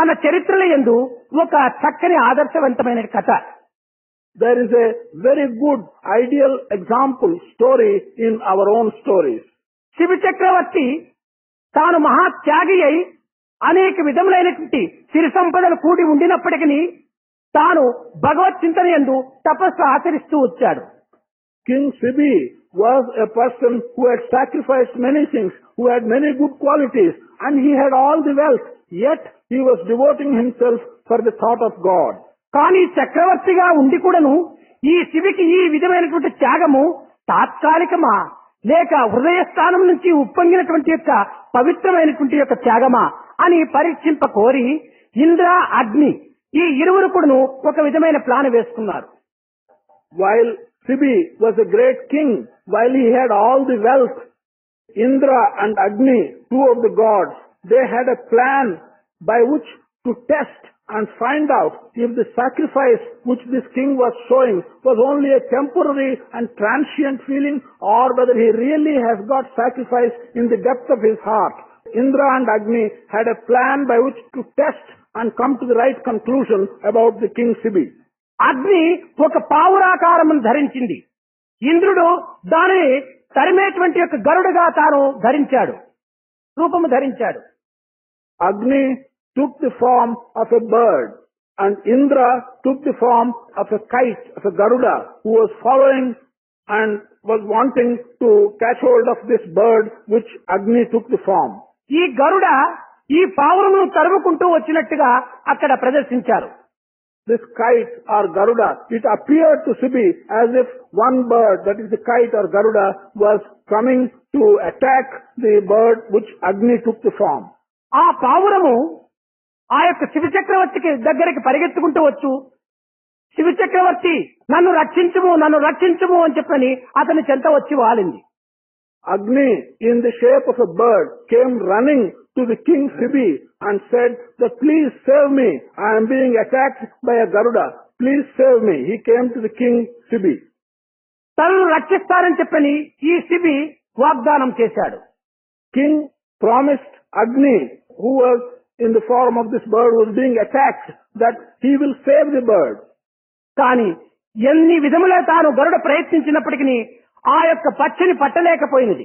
S1: మన చరిత్రల యందు ఒక చక్కని ఆదర్శవంతమైన కథ.
S2: There is a very good ideal example story in our own stories.
S1: Shiva చక్రవర్తి తాను మహాత్యాగి అయి అనేక విధములైనటువంటి సిరి సంపదలు కూడి ఉండినప్పటికీ తాను భగవత్ చింతన యందు తపస్సు ఆచరిస్తూ వచ్చాడు.
S2: King Sibi was a person who had sacrificed many things, who had many good qualities, and he had all the wealth, yet he was devoting himself for the thought of God.
S1: కానీ చక్రవర్తిగా ఉండి కూడాను ఈ శివికి ఈ విధమైనటువంటి త్యాగము తాత్కాలికమా లేక హృదయ స్థానం నుంచి ఉప్పొంగినటువంటి యొక్క పవిత్రమైనటువంటి యొక్క త్యాగమా అని పరీక్షింప కోరి ఇంద్ర, అగ్ని ఈ ఇరువురు కూడాను ఒక విధమైన ప్లాన్ వేసుకున్నారు.
S2: While Sibi was a great king, while he had all the wealth, Indra and Agni, two of the gods, they had a plan by which to test and find out if the sacrifice which this king was showing was only a temporary and transient feeling or whether he really has got sacrifice in the depth of his heart. Indra and Agni had a plan by which to test and come to the right conclusion about the king Sibi.
S1: అగ్ని ఒక పావురాకారమును ధరించింది. ఇంద్రుడు దానిని తరిమేటువంటి యొక్క గరుడుగా తాను రూపము ధరించాడు.
S2: Agni took the form of a bird and Indra took the form of a kite, of a Garuda, who was following and was wanting to catch hold of this bird which Agni took the form.
S1: ఈ గరుడ ఈ పావురమును తరుముకుంటూ వచ్చినట్టుగా అక్కడ ప్రదర్శించారు.
S2: This kite or Garuda, it appeared to Sibi as if one bird, that is the kite or Garuda, was coming to attack the bird which Agni took the form.
S1: ఆ పావురము ఆ యొక్క శివ చక్రవర్తికి దగ్గరికి పరిగెత్తుకుంటూ వచ్చు, శివ చక్రవర్తి నన్ను రక్షించుము అని చెప్పని అతని చెంత వచ్చి వాలింది.
S2: Agni, in the shape of a bird, came running to the king Sibi and said that please save me, I am being attacked by a Garuda, please save me. He came to the king Sibi.
S1: తనను రక్షిస్తారని చెప్పని ఈ శిబి వాగ్దానం చేశాడు.
S2: King promised Agni, who was in the form of this bird was being attacked, that he will save the bird.
S1: కానీ ఎన్ని విధములా తాను గరుడ ప్రయత్నించినప్పటికీ ఆ యొక్క పక్షిని పట్టలేకపోయినది.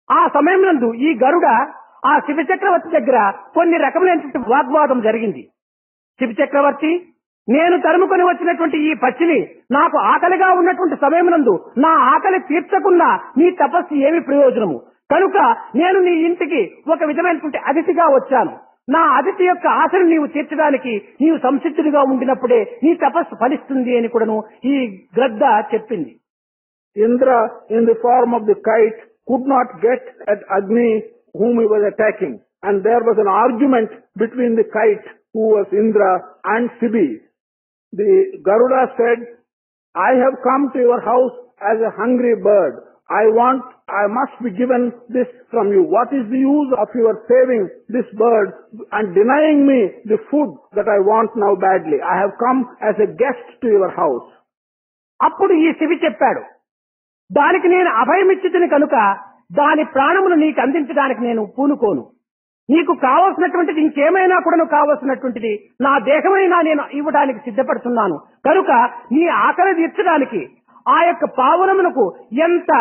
S1: ఆ సమయంలో ఈ గరుడ ఆ శివ చక్రవర్తి దగ్గర కొన్ని రకములైనటువంటి వాగ్వాదం జరిగింది. శివ చక్రవర్తి, నేను తరుముకొని వచ్చినటువంటి ఈ పక్షిని నాకు ఆకలిగా ఉన్నటువంటి సమయమునందు నా ఆకలి తీర్చకుండా నీ తపస్సు ఏమి ప్రయోజనము? కనుక నేను నీ ఇంటికి ఒక విధమైనటువంటి అతిథిగా వచ్చాను. నా అతిథి యొక్క ఆశను నీవు తీర్చడానికి నీవు సంసిద్ధుడిగా ఉండినప్పుడే నీ తపస్సు ఫలిస్తుంది అని కూడాను ఈ గ్రద్ద చెప్పింది.
S2: Indra, in the form of the kite, could not get at Agni whom he was attacking, and there was an argument between the kite, who was Indra, and Sibi. The Garuda said, I have come to your house as a hungry bird. I must be given this from you. What is the use of your saving this bird and denying me the food that I want now badly? I have come as a guest to your house.
S1: అప్పుడు ఈ శివి చెప్పాడు, దానికి నేను అభయమిచ్చితిని కనుక దాని ప్రాణమును నీకు అందించడానికి నేను పూనుకోను. నీకు కావలసినటువంటిది ఇంకేమైనా కూడా కావలసినటువంటిది నా దేహమైనా నేను ఇవ్వడానికి సిద్ధపడుతున్నాను. కనుక నీ ఆకలి తీర్చడానికి ఆ యొక్క పావురమునకు ఎంత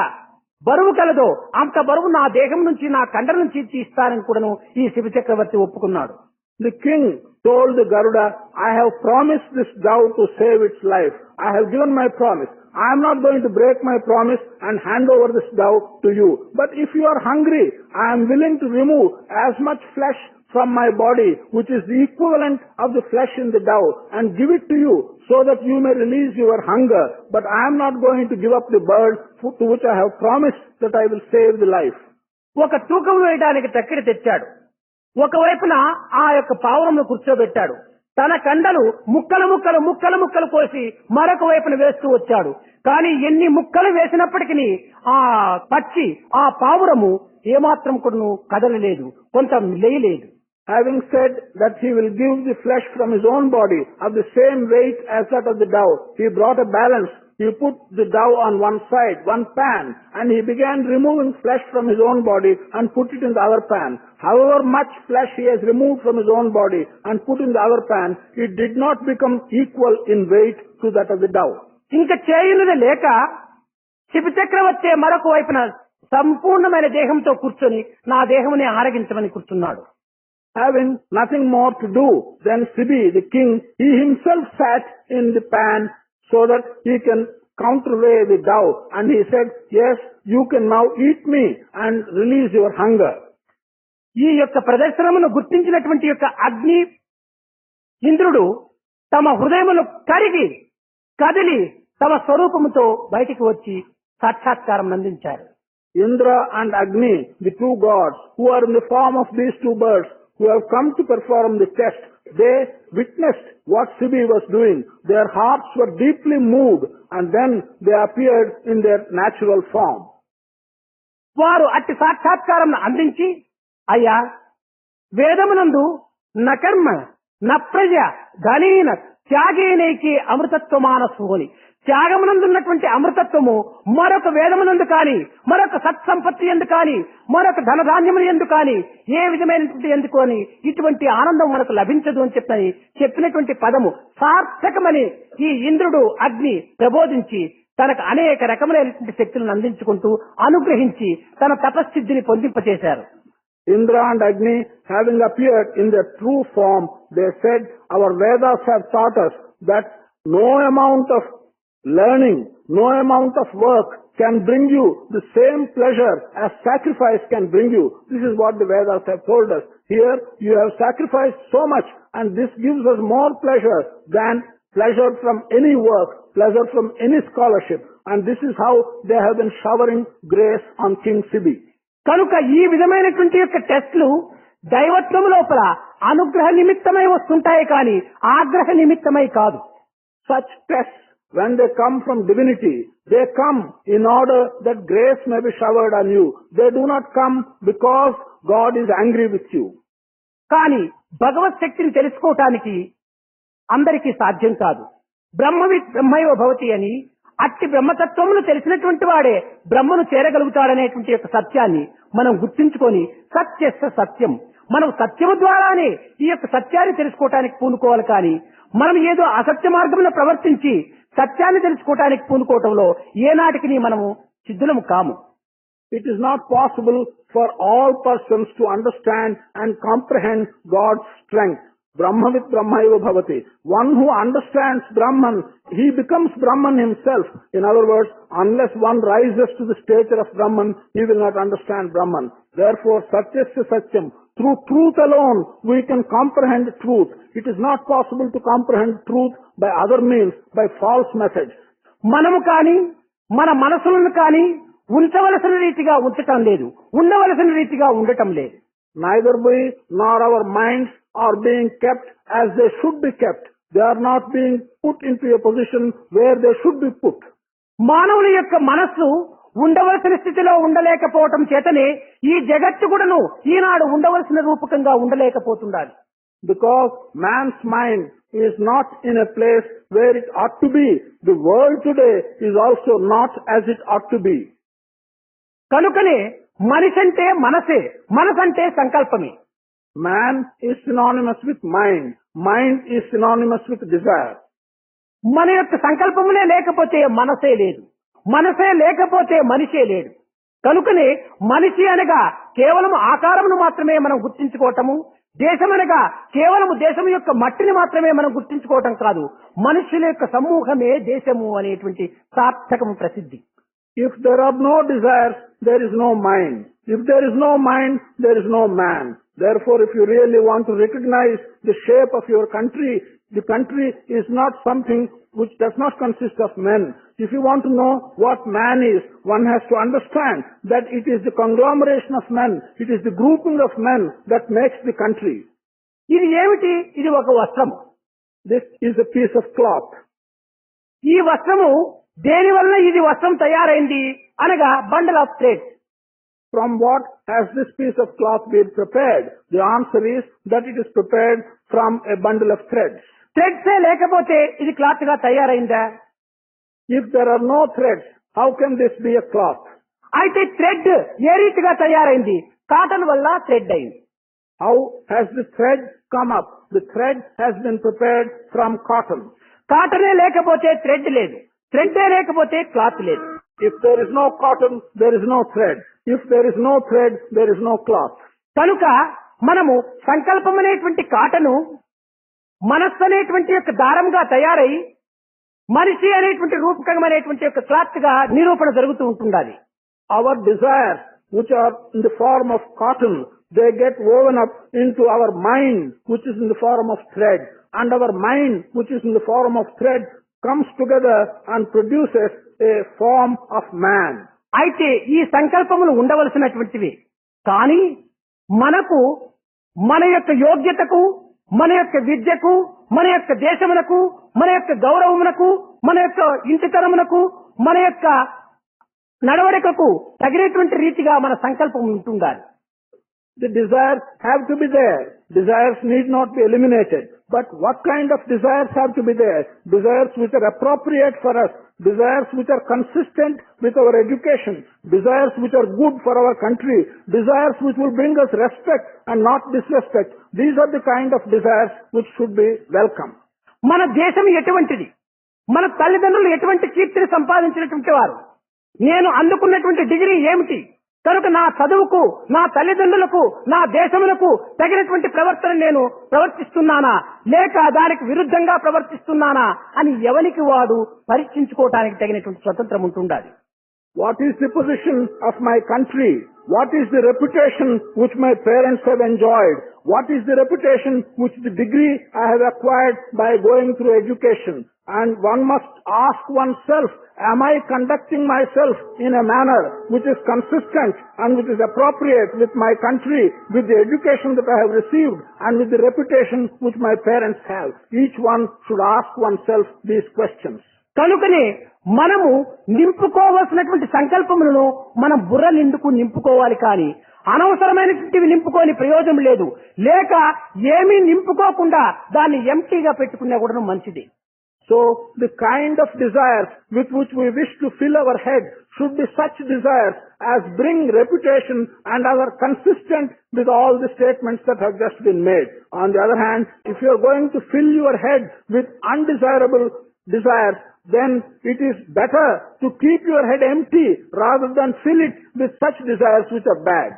S1: బరువు కలదో అంత బరువు నా దేహం నుంచి నా కండ నుంచి తీస్తానని కూడాను ఈ శివ చక్రవర్తి ఒప్పుకున్నాడు.
S2: The king told the Garuda, I have promised this dove to save its life. I have given my promise. I am not going to break my promise and hand over this dove to you. But if you are hungry, I am willing to remove as much flesh from my body, which is the equivalent of the flesh in the dove, and give it to you so that you may release your hunger. But I am not going to give up the bird to which I have promised that I will save the life.
S1: ఒక తూకం వేయడానికి తక్కిడి తెచ్చాడు. ఒకవైపున ఆ యొక్క పావురంను కూర్చోబెట్టాడు. తన కండలు ముక్కలు ముక్కలు ముక్కలు ముక్కలు కోసి మరొక వైపున వేస్తూ వచ్చాడు. కానీ ఎన్ని ముక్కలు వేసినప్పటికీ ఆ పక్షి ఆ పావురము ఏమాత్రం కూడా కదలలేదు, కొంత లేయలేదు.
S2: Having said that he will give the flesh from his own body of the same weight as that of the dove, he brought a balance. He put the dove on one side, one pan, and he began removing flesh from his own body and put it in the other pan. However much flesh he has removed from his own body and put in the other pan, it did not become equal in weight to that of the dove.
S1: ఇంకా చేయనిది లేక శివ చక్రవర్తి మరొక వైపున సంపూర్ణమైన దేహంతో కూర్చొని నా దేహముని ఆరగించమని కూర్చున్నాడు.
S2: Having nothing more to do than Sibi, the king, he himself sat in the pan so that he can counterweigh the dove, and he said, yes, you can now eat me and release your hunger.
S1: ఈ యొక్క ప్రదర్శనమును గుర్తించినటువంటి యొక్క అగ్ని ఇంద్రుడు తమ హృదయములు కరిగి కదిలి తమ స్వరూపముతో బయటికి వచ్చి సాక్షాత్కారం అందించారు.
S2: Indra and Agni, the two gods, who are in the form of these two birds, who have come to perform the test, they witnessed what Sibi was doing. Their hearts were deeply moved, and then they appeared in their natural form.
S1: వారు అట్టి సాక్షాత్కారం అందించి, అయ్యా వేదమునందు నకర్మ నప్రజ ధనీన త్యాగేనైకి అమృతత్వమానసు అని త్యాగమునందున్నటువంటి అమృతత్వము మరొక వేదమునందు కాని మరొక సత్సంపత్తి ఎందు కాని మరొక ధనధాన్యములు ఎందు కాని ఏ విధమైనటువంటి ఎందుకు అని ఇటువంటి ఆనందం మనకు లభించదు అని చెప్పినటువంటి పదము సార్థకమని ఈ ఇంద్రుడు అగ్ని ప్రబోధించి తనకు అనేక రకములైనటువంటి శక్తులను అందించుకుంటూ అనుగ్రహించి తన తపశ్సిద్ధిని పొందింపచేశారు.
S2: Indra and Agni, having appeared in their true form, they said, our Vedas have taught us that no amount of learning, no amount of work can bring you the same pleasure as sacrifice can bring you. This is what the Vedas have told us. Here you have sacrificed so much, and this gives us more pleasure than pleasure from any work, pleasure from any scholarship. And this is how they have been showering grace on King Sibi.
S1: కనుక ఈ విధమైనటువంటి యొక్క టెస్టులు దైవత్వం లోపల అనుగ్రహ నిమిత్తమై వస్తుంటాయి కానీ ఆగ్రహ నిమిత్తమై కాదు.
S2: Such tests, when they come from divinity, they come in order that grace may be showered on you. They do not come because God is angry with you.
S1: కానీ భగవత్ శక్తిని తెలుసుకోవటానికి అందరికీ సాధ్యం కాదు. బ్రహ్మవిత్ బ్రహ్మైవ భవతి అని అట్టి బ్రహ్మతత్వమును తెలిసినటువంటి వాడే బ్రహ్మను చేరగలుగుతాడనేటువంటి యొక్క సత్యాన్ని మనం గుర్తించుకొని సత్యస్య సత్యం, మనం సత్యము ద్వారానే ఈ యొక్క సత్యాన్ని తెలుసుకోవటానికి పూనుకోవాలి. కానీ మనం ఏదో అసత్య మార్గంలో ప్రవర్తించి సత్యాన్ని తెలుసుకోవటానికి పూనుకోవటంలో ఏనాటికి మనము సిద్ధులము కాము.
S2: It is not possible for all persons to understand and comprehend God's strength. Brahmavit Brahmaiva Bhavati. One who understands Brahman, he becomes Brahman himself. In other words, unless one rises to the stature of Brahman, he will not understand Brahman. Therefore, Satyasya Satyam. Through truth alone, we can comprehend truth. It is not possible to comprehend truth by other means, by false methods.
S1: మనము కానీ మన మనసులను కానీ ఉంచవలసిన రీతిగా ఉంచటం లేదు, ఉండవలసిన రీతిగా ఉండటం లేదు.
S2: Neither we nor our minds are being kept as they should be kept. They are not being put into a position where they should be put.
S1: మానవుని యొక్క మనస్సు ఉండవలసిన స్థితిలో ఉండలేకపోవటం చేతనే ఈ జగత్తు కూడాను ఈనాడు ఉండవలసిన రూపకంగా ఉండలేకపోతుండాలి.
S2: because man's mind is not in a place where it ought to be. The world today is also not as it ought to be.
S1: కనుకనే మనిషి అంటే మనసే, మనసంటే సంకల్పమే.
S2: Man is synonymous with mind. Mind is synonymous with desire.
S1: మన యొక్క సంకల్పములే లేకపోతే మనసే లేదు, మనసే లేకపోతే మనిషే లేడు. కనుకనే మనిషి అనగా కేవలం ఆకారమును మాత్రమే మనం గుర్తించుకోవటము, దేశం అనగా కేవలం దేశం యొక్క మట్టిని మాత్రమే మనం గుర్తించుకోవటం కాదు, మనుషుల యొక్క సమూహమే దేశము అనేటువంటి సార్థకము ప్రసిద్ధి.
S2: If there are no desires, there is no mind. If there is no mind, there is no man. Therefore, if you really want to recognize the shape of your country, the country is not something which does not consist of men. If you want to know what man is, one has to understand that it is the conglomeration of men, it is the grouping of men that makes the country.
S1: ఇది ఏమిటి? ఇది ఒక వస్త్రము.
S2: This is a piece of cloth.
S1: ఈ వస్త్రము దేని వల్ల ఇది వస్త్రం తయారైంది అనగా bundle of thread.
S2: From what has this piece of cloth been prepared? The answer is that it is prepared from a bundle of threads.
S1: థ్రెడ్సే లేకపోతే ఇది క్లాత్ గా తయారైందా?
S2: If there are no threads, how can this be a cloth?
S1: అయితే thread ఏ రీతిగా తయారైంది? Cotton వల్ల thread అయింది.
S2: How has the thread come up? The thread has been prepared from cotton.
S1: కాటనే లేకపోతే thread లేదు, థ్రెడ్డే లేకపోతే క్లాత్ లేదు.
S2: If there is no cotton, there is no thread. If there is no thread, there is no cloth.
S1: కనుక మనము సంకల్పం అనేటువంటి cotton మనస్సు అనేటువంటి యొక్క దారంగా తయారై మనిషి అనేటువంటి రూపకమైనటువంటి యొక్క క్లాత్ గా నిరూపణ జరుగుతూ ఉంటుండాలి.
S2: Our desires, which are in the form of cotton, they get woven up into our mind, which is in the form of thread. And our mind, which is in the form of thread, comes together and produces a form of man.
S1: అయితే ఈ సంకల్పములు ఉండవలసినటువంటివి, కానీ మనకు మన యొక్క యోగ్యతకు, మన యొక్క విద్యకు, మన యొక్క దేశమునకు, మన యొక్క గౌరవమునకు, మన యొక్క ఇంటితనమునకు, మన యొక్క నడవడికకు తగినటువంటి రీతిగా మన సంకల్పం ఉంటుండాలి.
S2: The desires have to be there. Desires need not be eliminated. But what kind of desires have to be there? Desires which are appropriate for us. Desires which are consistent with our education. Desires which are good for our country. Desires which will bring us respect and not disrespect. These are the kind of desires which should be welcome.
S1: మన దేశం ఎటువంటిది? మన తల్లిదండ్రులు ఎటువంటి కీర్తిని సంపాదించినటువంటి వారు? నేను అందుకున్నటువంటి డిగ్రీ ఏమిటి? కనుక నా చదువుకు, నా తల్లిదండ్రులకు, నా దేశములకు తగినటువంటి ప్రవర్తన నేను ప్రవర్తిస్తున్నానా లేక దానికి విరుద్ధంగా ప్రవర్తిస్తున్నానా అని ఎవరికి వాడు పరీక్షించుకోవటానికి తగినటువంటి స్వతంత్రం ఉంటుండాలి.
S2: What is the position of my country? What is the reputation which my parents have enjoyed? What is the reputation which the degree I have acquired by going through education? And one must ask oneself, am I conducting myself in a manner which is consistent and which is appropriate with my country, with the education that I have received and with the reputation which my parents have? Each one should ask oneself these questions.
S1: కనుకనే మనము నింపుకోవాల్సినటువంటి సంకల్పములను మనం బుర్ర నిండుకు నింపుకోవాలి, కానీ అనవసరమైనటువంటివి నింపుకోని ప్రయోజనం లేదు. లేక ఏమీ నింపుకోకుండా దాన్ని ఎంటీగా పెట్టుకున్నా కూడా మంచిది.
S2: So the kind of desires with which we wish to fill our head should be such desires as bring reputation and are consistent with all the statements that have just been made. On the other hand, if you are going to fill your head with undesirable desires, then it is better to keep your head empty rather than fill it with such desires which are bad.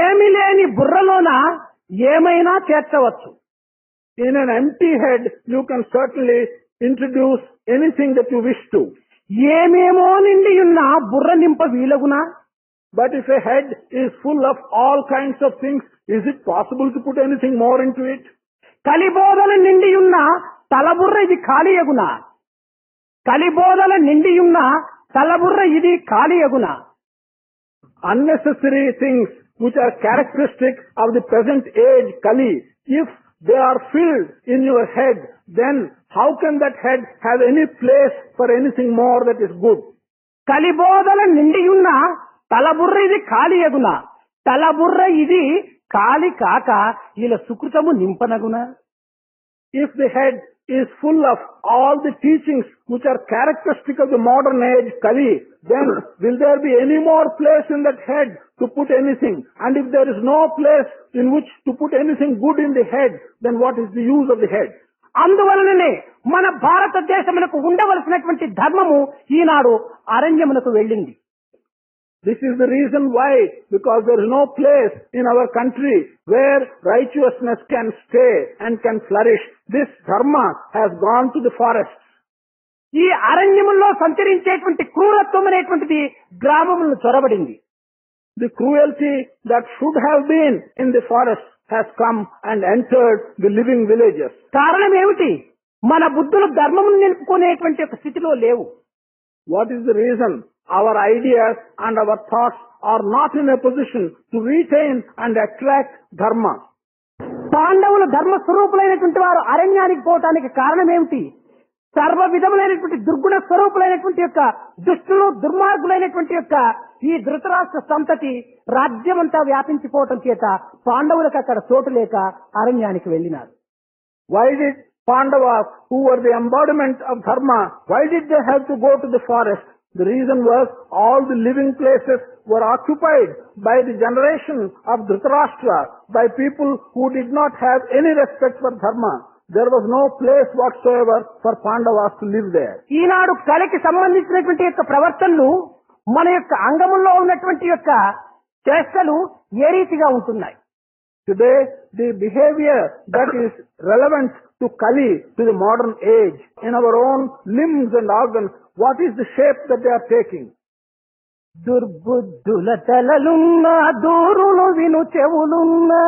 S1: ఏమీ లేని బుర్రలోన ఏమైనా చేర్చవచ్చు.
S2: In an empty head, you can certainly introduce anything that you wish to.
S1: ఏమేమో నిండి ఉన్న బుర్ర నింప వీలగునా?
S2: But if a head is full of all kinds of things, is it possible to put anything more into it?
S1: కలిబోధల నిండి ఉన్న తలబుర్ర ఇది ఖాళీయగునా? కలిబోధల నిండి ఉన్న తలబుర్ర ఇది ఖాళీయగునా?
S2: Unnecessary things which are characteristic of the present age, Kali, if they are filled in your head, then how can that head have any place for anything more that is good?
S1: కలిబోధల నిండి ఉన్న తలబుర్ర ఇది ఖాళీయగునా? తలబుర్ర ఇది కాలి కాక ఇలా సుకృతము నింపనగునా.
S2: If the head is full of all the teachings which are characteristic of the modern age Kali, then will there be any more place in that head to put anything? And if there is no place in which to put anything good in the head, then what is the use of the head?
S1: అందువలననే మన భారతదేశమునకు ఉండవలసినటువంటి ధర్మము ఈనాడు అరణ్యమునకు వెళ్ళింది.
S2: This is the reason why, because there is no place in our country where righteousness can stay and can flourish. This dharma has gone to the forest.
S1: ఈ అరణ్యముల్లో సంచరించేటువంటి క్రూరత్వం అనేటువంటిది గ్రామములను చొరబడింది.
S2: The cruelty that should have been in the forest has come and entered the living villages.
S1: కారణం ఏమిటి? మన బుద్ధులు ధర్మమును నిలుపుకునేటువంటి ఒక స్థితిలో లేవు.
S2: What is the reason? Our ideas and our thoughts are not in a position to retain and attract dharma.
S1: పాండవులు ధర్మ స్వరూపులైనటువంటి వారు అరణ్యానికి పోవటానికి కారణం ఏమిటి? సర్వ విధములైనటువంటి దుర్గుణ స్వరూపులైనటువంటి యొక్క దుష్టులు దుర్మార్గులైనటువంటి యొక్క ఈ ధృతరాష్ట్ర సంతతి రాజ్యమంతా వ్యాపించిపోవటం చేత పాండవులకు అక్కడ చోటు లేక అరణ్యానికి వెళ్ళినారు.
S2: Why did Pandavas, who were the embodiment of dharma, why did they have to go to the forest? The reason was all the living places were occupied by the generation of Dhritarashtra, by people who did not have any respect for dharma. There was no place whatsoever for Pandavas to live there.
S1: ఈనాడు కలికి సంబంధించినటువంటి యొక్క ప్రవర్తనలు మన యొక్క అంగముల్లో ఉన్నటువంటి యొక్క చేష్టలు ఏ రీతిగా ఉంటున్నాయి?
S2: Today, the behavior that is relevant to Kali, to the modern age, in our own limbs and organs, what is the shape that they are taking?
S1: దుర్బుద్ధుల తలలున్నా దూరులు విను చెవులున్నా,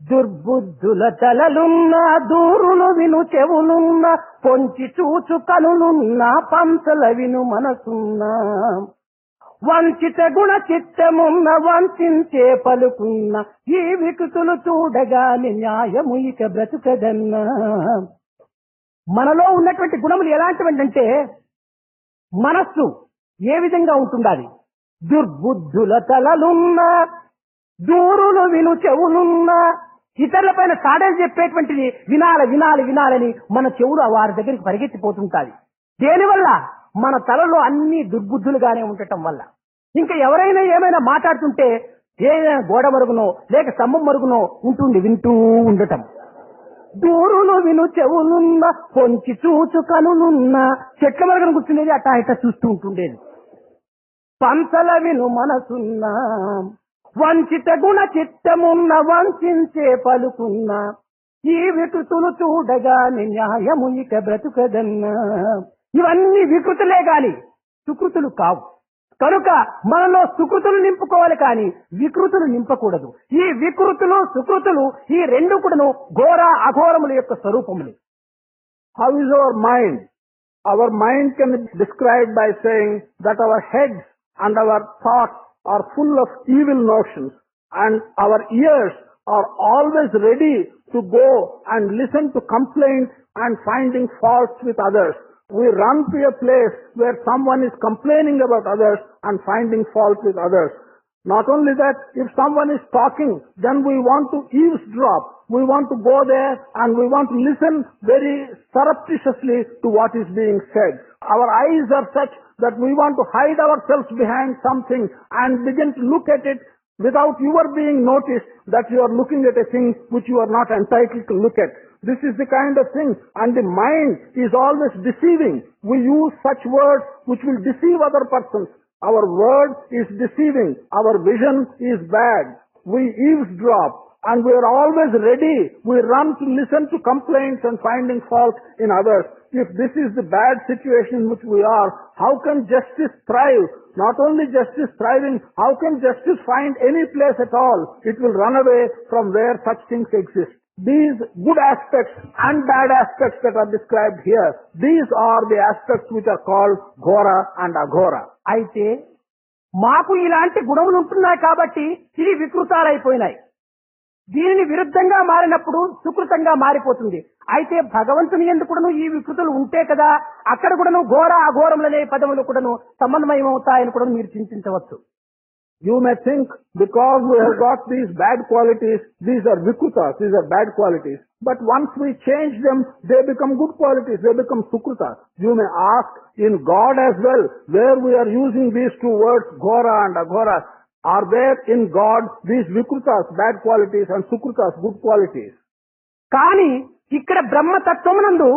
S1: దుర్బుద్ధుల తలలున్నా దూరులు విను చెవులున్నా, పొంచి చూచు కనులున్నా పంచల విను మనసున్నా, వంచిత గుణ చిత్తమున్న వంచించే పలుకున్న, ఈ వికృతులు చూడగాని న్యాయము ఇక బ్రతుకదన్నా. మనలో ఉన్నటువంటి గుణములు ఎలాంటివంటే మనస్సు ఏ విధంగా ఉంటుండాలి? దుర్బుద్ధుల తలలున్నా దూరులు విను చెవులున్నా, ఇతరుల పైన సాడలు చెప్పేటువంటిది వినాలని మన చెవులు వారి దగ్గరికి పరిగెత్తిపోతుంటాయి. దేనివల్ల? మన తలలో అన్ని దుర్బుద్ధులుగానే ఉండటం వల్ల. ఇంకా ఎవరైనా ఏమైనా మాట్లాడుతుంటే ఏదైనా గోడ మరుగునో లేక స్తంభం మరుగునో వింటూ ఉండటం. దూరులు విను చెవులున్న పొంచి చూచు కనులున్న, చెట్ల మరుగున కూర్చునేది అట్టా ఇట్టా చూస్తూ ఉంటుండేది. పంచల విను మనసున్నా, వంచిత గుణ చిత్తమున్న వంచే పలుకున్న, ఈ వికృతులు చూడగాని న్యాయము ఇక బ్రతుకదన్నా. ఇవన్నీ వికృతులే గాని సుకృతులు కావు. కనుక మనలో సుకృతులు నింపుకోవాలి కానీ వికృతులు నింపకూడదు. ఈ వికృతులు సుకృతులు ఈ రెండు కూడాను ఘోర అఘోరముల యొక్క స్వరూపములు.
S2: How is our mind? Our mind can be described by saying that our heads and our thoughts are full of evil notions, and our ears are always ready to go and listen to complaints and finding faults with others. We run to a place where someone is complaining about others and finding fault with others. Not only that, if someone is talking, then we want to eavesdrop. We want to go there and we want to listen very surreptitiously to what is being said. Our eyes are such that we want to hide ourselves behind something and begin to look at it without your being noticed that you are looking at a thing which you are not entitled to look at. This is the kind of thing, and the mind is always deceiving. We use such words which will deceive other persons. Our word is deceiving. Our vision is bad. We eavesdrop, and we are always ready. We run to listen to complaints and finding fault in others. If this is the bad situation in which we are, how can justice thrive? Not only justice thriving, how can justice find any place at all? It will run away from where such things exist. These good aspects and bad aspects that are described here, these are the aspects which are called ghora and aghora.
S1: అయితే మాకు ఇలాంటి గుణములు ఉంటున్నాయి కాబట్టి ఇది వికృతాలైపోయినాయి. దీనిని విరుద్ధంగా మారినప్పుడు సుకృతంగా మారిపోతుంది. అయితే భగవంతుని యందు కూడాను ఈ వికృతులు ఉంటే కదా అక్కడ కూడాను ఘోర అఘోరములనే పదములు కూడాను సమన్వయమవుతాయని కూడా మీరు చింతించవచ్చు.
S2: You may think because we have got these bad qualities, these are vikrutas, these are bad qualities. But once we change them, they become good qualities, they become sukrutas. You may ask in God as well, where we are using these two words, ghora and aghora, are there in God these vikrutas, bad qualities, and sukrutas, good qualities?
S1: కానీ ఇక్కడ బ్రహ్మతత్వమునందు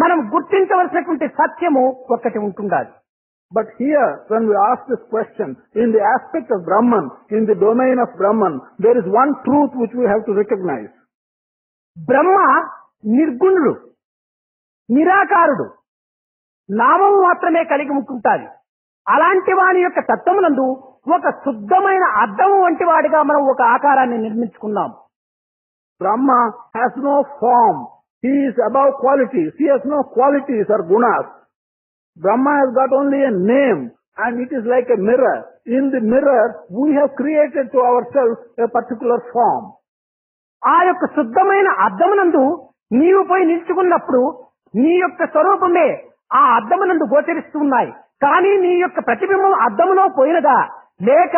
S1: మనం గుర్తించవలసినటువంటి సత్యము ఒక్కటి ఉంటుండాలి.
S2: But here, when we ask this question, in the aspect of Brahman, in the domain of Brahman, there is one truth which we have to recognize.
S1: బ్రహ్మ నిర్గుణుడు, నిరాకారుడు, నామము మాత్రమే కలిగి ఉంటుంటాది. అలాంటి వాని యొక్క తత్వమునందు ఒక శుద్ధమైన అద్దము వంటి వాడిగా మనం ఒక ఆకారాన్ని నిర్మించుకున్నాం.
S2: Brahma has no form. He is above qualities. He has no qualities or gunas. Brahma has got only a name, and it is like a mirror. In the mirror, we have created to ourselves a particular form.
S1: ఆ యొక్క శుద్ధమైన అద్దమునందు నీవు పోయి నిల్చుకున్నప్పుడు నీ యొక్క స్వరూపమే ఆ అద్దమునందు గోచరిస్తూ ఉన్నాయి. కానీ నీ యొక్క ప్రతిబింబం అద్దములో పోయినదా లేక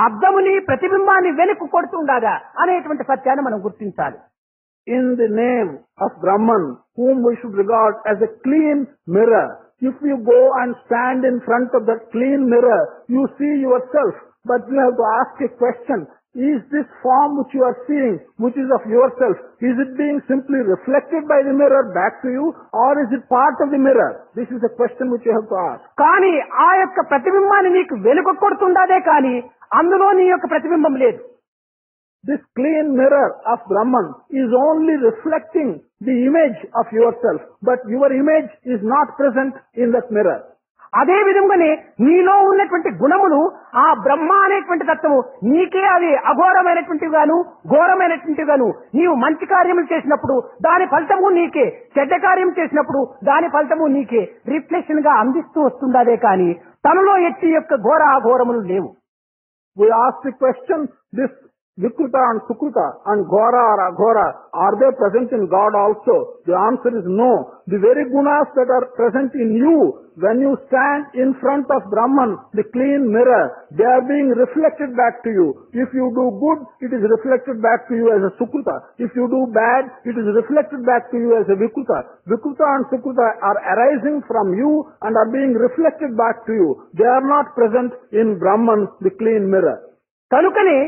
S1: అద్దముని ప్రతిబింబాన్ని వెనుక్కు కొడుతుండగా అనేటువంటి సత్యాన్ని మనం గుర్తించాలి.
S2: In the name of Brahman, whom we should regard as a clean mirror, if you go and stand in front of that clean mirror, you see yourself, but you have to ask a question. Is this form which you are seeing, which is of yourself, is it being simply reflected by the mirror back to you, or is it part of the mirror? This is a question which you have to ask.
S1: కానీ ఆ యొక్క ప్రతిబింబాన్ని నీకు వెనుక కొడుతుండదే కానీ అందులో నీ యొక్క ప్రతిబింబం లేదు.
S2: This clean mirror of Brahman is only reflecting the image of yourself, but your image is not present in that mirror.
S1: అదే విధంగానే నీలో ఉన్నటువంటి గుణములు ఆ బ్రహ్మ అనేటువంటి తత్వము నీకే అవి అఘోరమైనటువంటివి గాను ఘోరమైనటువంటివి గాను నీవు మంచి కార్యములు చేసినప్పుడు దాని ఫలితము నీకే, చెడ్డ కార్యం చేసినప్పుడు దాని ఫలితము నీకే రిఫ్లెక్షన్ గా అందిస్తూ వస్తుందదే కానీ తనలో ఎట్టి యొక్క ఘోర అఘోరములు లేవు.
S2: We ask the question, this Vikruta and Sukruta and Ghora or Aghora, are they present in God also? The answer is no. The very gunas that are present in you, when you stand in front of Brahman, the clean mirror, they are being reflected back to you. If you do good, it is reflected back to you as a Sukruta. If you do bad, it is reflected back to you as a Vikruta. Vikruta and Sukruta are arising from you and are being reflected back to you. They are not present in Brahman, the clean mirror.
S1: కనుకనే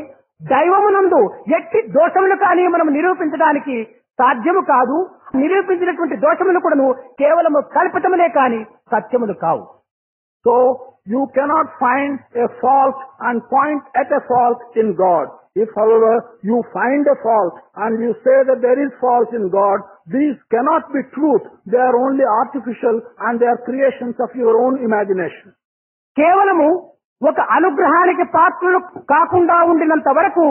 S1: దైవమునందు ఎట్టి దోషములు కానీ మనం నిరూపించడానికి సాధ్యము కాదు. నిరూపించినటువంటి దోషములు కూడాను కేవలము కల్పితములే కానీ సత్యములు కావు.
S2: So you cannot find a fault and point at a fault in God. If, however, you find a fault and you say that there is fault in God, these cannot be truth. They are only artificial and they are creations of your own imagination.
S1: కేవలము ఒక అనుగ్రహానికి పాత్రలు కాకుండా ఉండినంత వరకు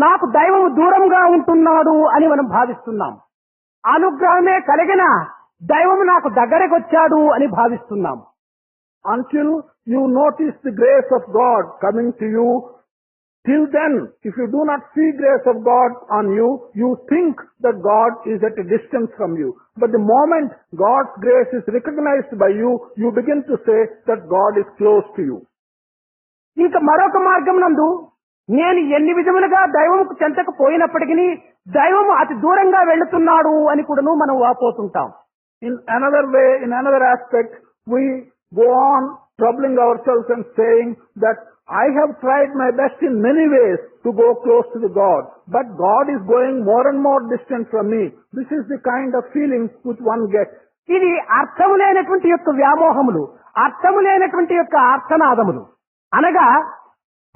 S1: నాకు దైవము దూరంగా ఉంటున్నాడు అని మనం భావిస్తున్నాం. అనుగ్రహమే కలిగిన దైవము నాకు దగ్గరకు వచ్చాడు అని భావిస్తున్నాం.
S2: Until you notice the grace of God coming to you, till then, if you do not see grace of God on you, you think that God is at a distance from you. But the moment God's grace is recognized by you, you begin to say that God is close to you.
S1: ఇంకా మరొక మార్గం నందు నేను ఎన్ని విధములుగా దైవముకు చెంతకు పోయినప్పటికీ దైవము అతి దూరంగా వెళుతున్నాడు అని కూడాను మనం వాపోతుంటాం.
S2: In another way, in another aspect, we go on troubling ourselves and saying that I have tried my best in many ways to go close to the God, but God is going more and more distant from me. This is the kind of feeling which one gets.
S1: ఇది అర్థము లేనటువంటి యొక్క వ్యామోహములు, అర్థము లేనటువంటి యొక్క అర్థనాదములు. అనగా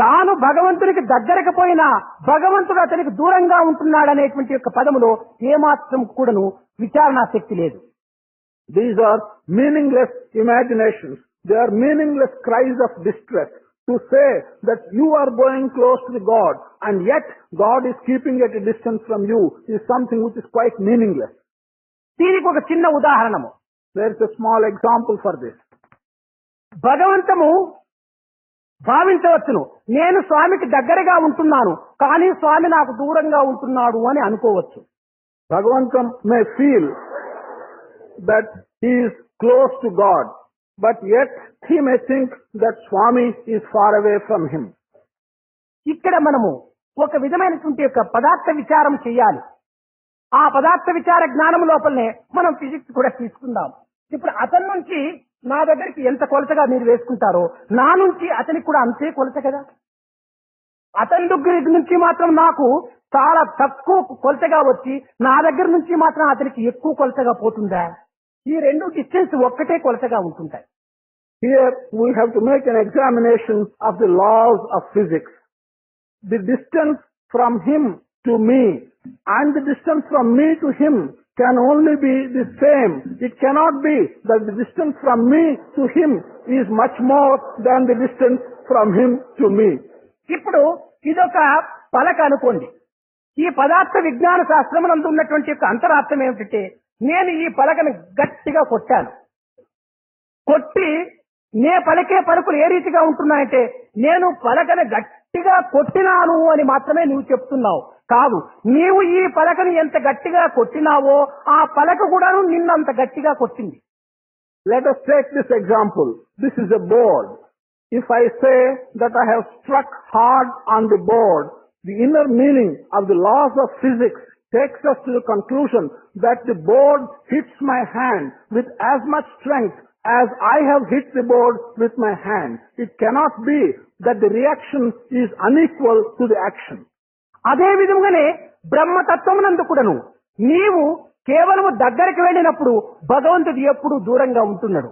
S1: తాను భగవంతునికి దగ్గరకు పోయినా భగవంతుడు అతనికి దూరంగా ఉంటున్నాడనేటువంటి యొక్క పదములో ఏమాత్రం కూడాను విచారణాశక్తి లేదు.
S2: These are meaningless imaginations. They are meaningless cries of distress. To say that you are going close to the God and yet God is keeping at a distance from you is something which is quite meaningless.
S1: దీనికి ఒక చిన్న ఉదాహరణము.
S2: There is a small example for this.
S1: భగవంతము భావించవచ్చును, నేను స్వామికి దగ్గరగా ఉంటున్నాను కానీ స్వామి నాకు దూరంగా ఉంటున్నాడు అని అనుకోవచ్చు.
S2: Bhagavantam may feel that he is close to God, but yet he may think that Swami is far away from him.
S1: ఇక్కడ మనము ఒక విధమైనటువంటి యొక్క పదార్థ విచారం చేయాలి. ఆ పదార్థ విచార జ్ఞానం లోపలనే మనం ఫిజిక్స్ కూడా తీసుకుందాం. ఇప్పుడు అతని నుంచి నా దగ్గరికి ఎంత కొలతగా మీరు వేసుకుంటారో నా నుంచి అతనికి కూడా అంతే కొలత కదా. అతని దగ్గర నుంచి మాత్రం నాకు చాలా తక్కువ కొలతగా వచ్చి నా దగ్గర నుంచి మాత్రం అతనికి ఎక్కువ కొలతగా పోతుందా? ఈ రెండు డిస్టెన్స్ ఒక్కటే కొలతగా ఉంటుంటాయి.
S2: Here we have to make an examination of the laws of physics. The distance from him to me and the distance from me to him can only be the same. It cannot be that the distance from me to him is much more than the distance from him to me.
S1: ఇప్పుడు ఇదొక పలక అనుకోండి. ఈ పదార్థ విజ్ఞాన శాస్త్రమునందు ఉన్నటువంటి యొక్క అంతరార్థం ఏమిటంటే, నేను ఈ పలకను గట్టిగా కొట్టాను. కొట్టి నే పలికే పలుకులు ఏ రీతిగా ఉంటున్నాయంటే, నేను పలకను గట్టిగా కొట్టినాను అని మాత్రమే నువ్వు చెప్తున్నావు. కాదు, నీవు ఈ పలకను ఎంత గట్టిగా కొట్టినావో ఆ పలక కూడాను నిన్నంత గట్టిగా కొట్టింది.
S2: Let us take this example. This is a board. If I say that I have struck hard on the board, the inner meaning of the laws of physics takes us to the conclusion that the board hits my hand with as much strength as I have hit the board with my hand. It cannot be that the reaction is unequal to the action.
S1: అదే విధంగానే బ్రహ్మతత్వమునందు కూడాను నీవు కేవలము దగ్గరికి వెళ్ళినప్పుడు భగవంతుడు ఎప్పుడు దూరంగా ఉంటున్నాడు.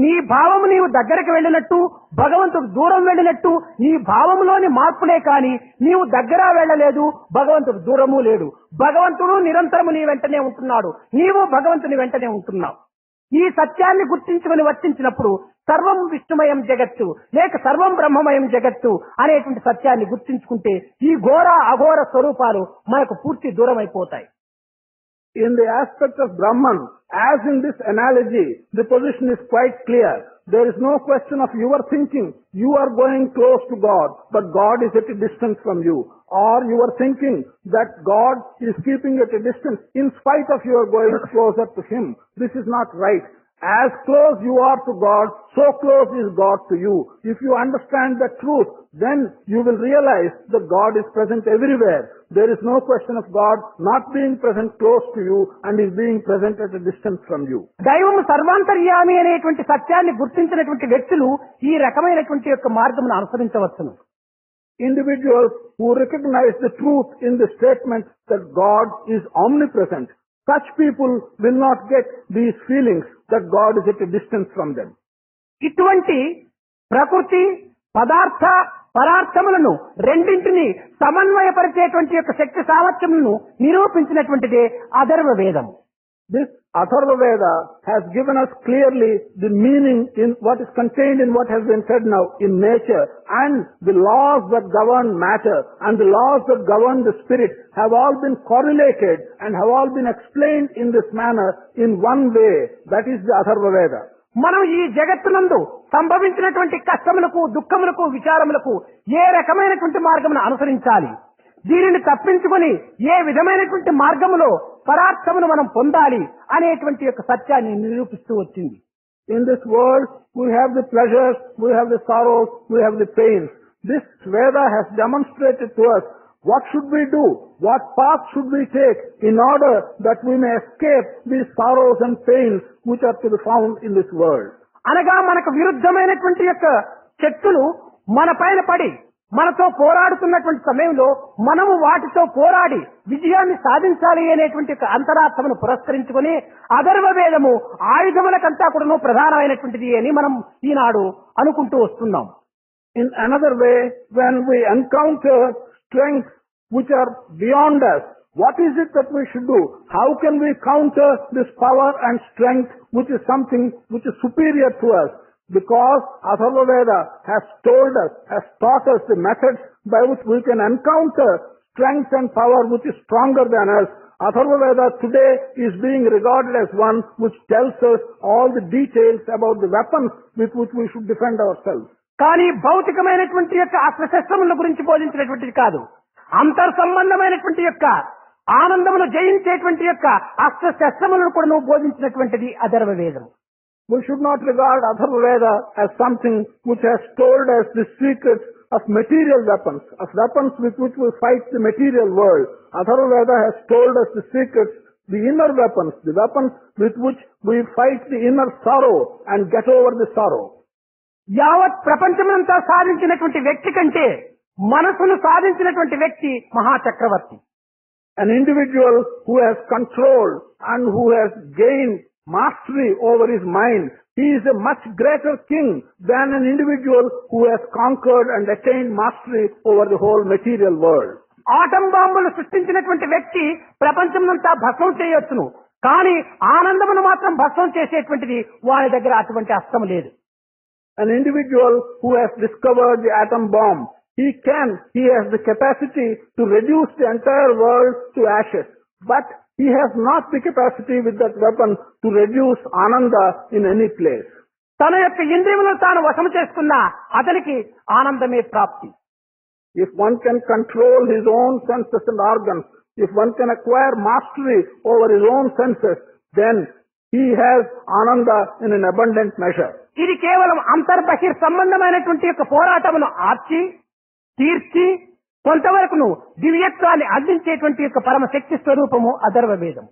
S1: నీ భావము నీవు దగ్గరికి వెళ్ళినట్టు భగవంతుడు దూరం వెళ్ళినట్టు నీ భావములోని మార్పులే కాని నీవు దగ్గర వెళ్ళలేదు, భగవంతుడు దూరము లేడు. భగవంతుడు నిరంతరము నీ వెంటనే ఉంటున్నాడు, నీవు భగవంతుని వెంటనే ఉంటున్నావు. ఈ సత్యాన్ని గుర్తించుకుని వర్తించినప్పుడు సర్వం విష్ణుమయం జగత్తు లేక సర్వం బ్రహ్మమయం జగత్తు అనేటువంటి సత్యాన్ని గుర్తించుకుంటే ఈ ఘోర అఘోర స్వరూపాలు మనకు పూర్తి దూరం అయిపోతాయి.
S2: In the aspect of Brahman, as in this analogy, the position is quite clear. There is no question of your thinking you are going close to God, but God is at a distance from you. Or you are thinking that God is keeping at a distance in spite of your going closer to Him. This is not right. As close you are to God, so close is God to you. If you understand the truth, then you will realize that God is present everywhere. There is no question of God not being present close to you and is being present at a distance from you.
S1: దైవం సర్వాంతర్యామి అనేటువంటి సత్యాన్ని గుర్తించినటువంటి వ్యక్తులు ఈ రకమైనటువంటి యొక్క మార్గమును అనుసరించవచ్చును.
S2: Individuals who recognize the truth in the statement that God is omnipresent, such people will not get these feelings that God is at a distance from them.
S1: ఇటువంటి ప్రకృతి పదార్థ పరార్థములను రెండింటిని సమన్వయపరిచేటువంటి యొక్క శక్తి సామర్థ్యములను నిరూపించినటువంటిదే అథర్వ వేదం.
S2: This Atharva Veda has given us clearly the meaning in what is contained in what has been said now in nature, and the laws that govern matter and the laws that govern the spirit have all been correlated and have all been explained in this manner in one way. That is the Atharva Veda.
S1: మనం ఈ జగత్తునందు సంభవించినటువంటి కష్టములకు దుఃఖములకు విచారములకు ఏ రకమైనటువంటి మార్గమును అనుసరించాలి, దీనిని తప్పించుకొని ఏ విధమైనటువంటి మార్గములో పరార్థమును మనం పొందాలి అనేటువంటి యొక్క సత్యాన్ని నిరూపిస్తూ వచ్చింది.
S2: In this world we have the pleasures, we have the sorrows, we have the pains. This Veda has demonstrated to us what should we do, what path should we take in order that we may escape these sorrows and pains which are to be found in this world.
S1: అనగా మనకు విరుద్ధమైనటువంటి యొక్క శక్తులు మన పైన పడి మనతో పోరాడుతున్నటువంటి సమయంలో మనము వాటితో పోరాడి విజయాన్ని సాధించాలి అనేటువంటి అంతరార్థమును పురస్కరించుకొని అథర్వ వేదము ఆయుధములకంతా కూడా ప్రధానమైనటువంటిది అని మనం ఈనాడు అనుకుంటూ వస్తున్నాం.
S2: In another way, when we encounter strengths which are beyond us, what is it that we should do? How can we counter this power and strength which is something which is superior to us? Because Atharva Veda has told us, has taught us the methods by which we can encounter strength and power which is stronger than us. Atharva Veda today is being regarded as one which tells us all the details about the weapons with which we should defend ourselves.
S1: కానీ భౌతికమైనటువంటి యొక్క అస్త్రశస్త్రముల గురించి బోధించినటువంటిది కాదు, అంతర్ సంబంధమైనటువంటి యొక్క ఆనందమును జయించేటువంటి యొక్క అస్త్రశస్త్రములను కూడా నువ్వు బోధించినటువంటిది అథర్వ వేదం.
S2: We should not regard Atharva Veda as something which has told us the secrets of material weapons, of weapons with which we fight the material world. Atharva Veda has told us the secrets, the inner weapons, the weapons with which we fight the inner sorrow and get over the sorrow.
S1: యావత్ ప్రపంచమంతా సాధించినటువంటి వ్యక్తి కంటే మనసును సాధించినటువంటి వ్యక్తి మహాచక్రవర్తి.
S2: An individual who has controlled and who has gained mastery over his mind, he is a much greater king than an individual who has conquered and attained mastery over the whole material world.
S1: Atom బాంబులు సృష్టించినటువంటి వ్యక్తి ప్రపంచమంతా భస్మం చేయొచ్చును, కానీ ఆనందమును మాత్రం భస్మం చేసేటువంటిది వారి దగ్గర అటువంటి అస్త్రం లేదు.
S2: An individual who has discovered the atom bomb, he has the capacity to reduce the entire world to ashes. But he has not the capacity with that weapon to reduce Ananda in any place.
S1: తన యొక్క ఇంద్రియములను తాను వశము చేసుకున్నా అతనికి ఆనందమే ప్రాప్తి.
S2: If one can control his own senses and organs, if one can acquire mastery over his own senses, then he has Ananda in an abundant measure.
S1: ఇది కేవలం అంతర్బహిర్ సంబంధమైనటువంటి యొక్క పోరాటమును ఆర్చి తీర్చి కొంతవరకును దివ్యత్వాన్ని అందించేటువంటి యొక్క పరమశక్తి స్వరూపము అథర్వ వేదం.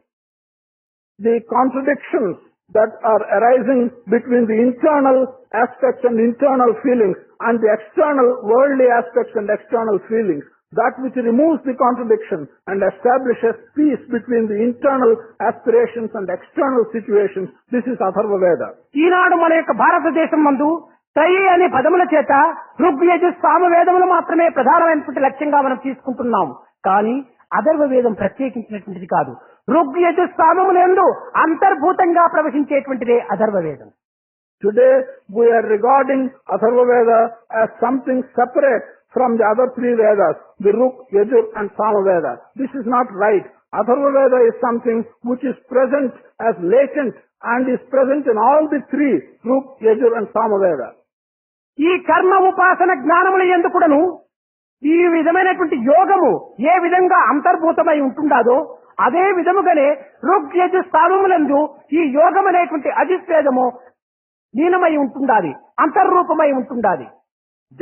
S2: The contradictions that are arising between the internal aspects and internal feelings and the external worldly aspects and external feelings, that which removes the contradiction and establishes peace between the internal aspirations and external situations, this is Atharva Veda.
S1: ఈనాడు మన యొక్క భారతదేశం నందు త్రయీ అనే పదముల చేత ఋగ్వేద సామవేదములు మాత్రమే ప్రధానమైనటువంటి లక్ష్యంగా మనం తీసుకుంటున్నాం. కానీ అథర్వ వేదం ప్రత్యేకించినటువంటిది కాదు. ఋగ్వేద సామములందు అంతర్భూతంగా ప్రవేశించేటువంటిదే అథర్వ వేదం.
S2: Today we are regarding Atharva Veda as something separate from the other three Vedas, the Ruk, Yajur and Samaveda. This is not right. Atharva Veda is something which is present as latent and is present in all the three, Ruk, Yajur and Samaveda.
S1: ఈ కర్మ ఉపాసన జ్ఞానముల యందు కూడాను ఈ విధమైనటువంటి యోగము ఏ విధంగా అంతర్భూతమై ఉంటుండాదో అదే విధముగానే ఋగ్ యజు సామములందు ఈ యోగం అనేటువంటి అధిష్ఠేదము లీనమై ఉంటుండాలి, అంతర్రూపమై ఉంటుండాలి.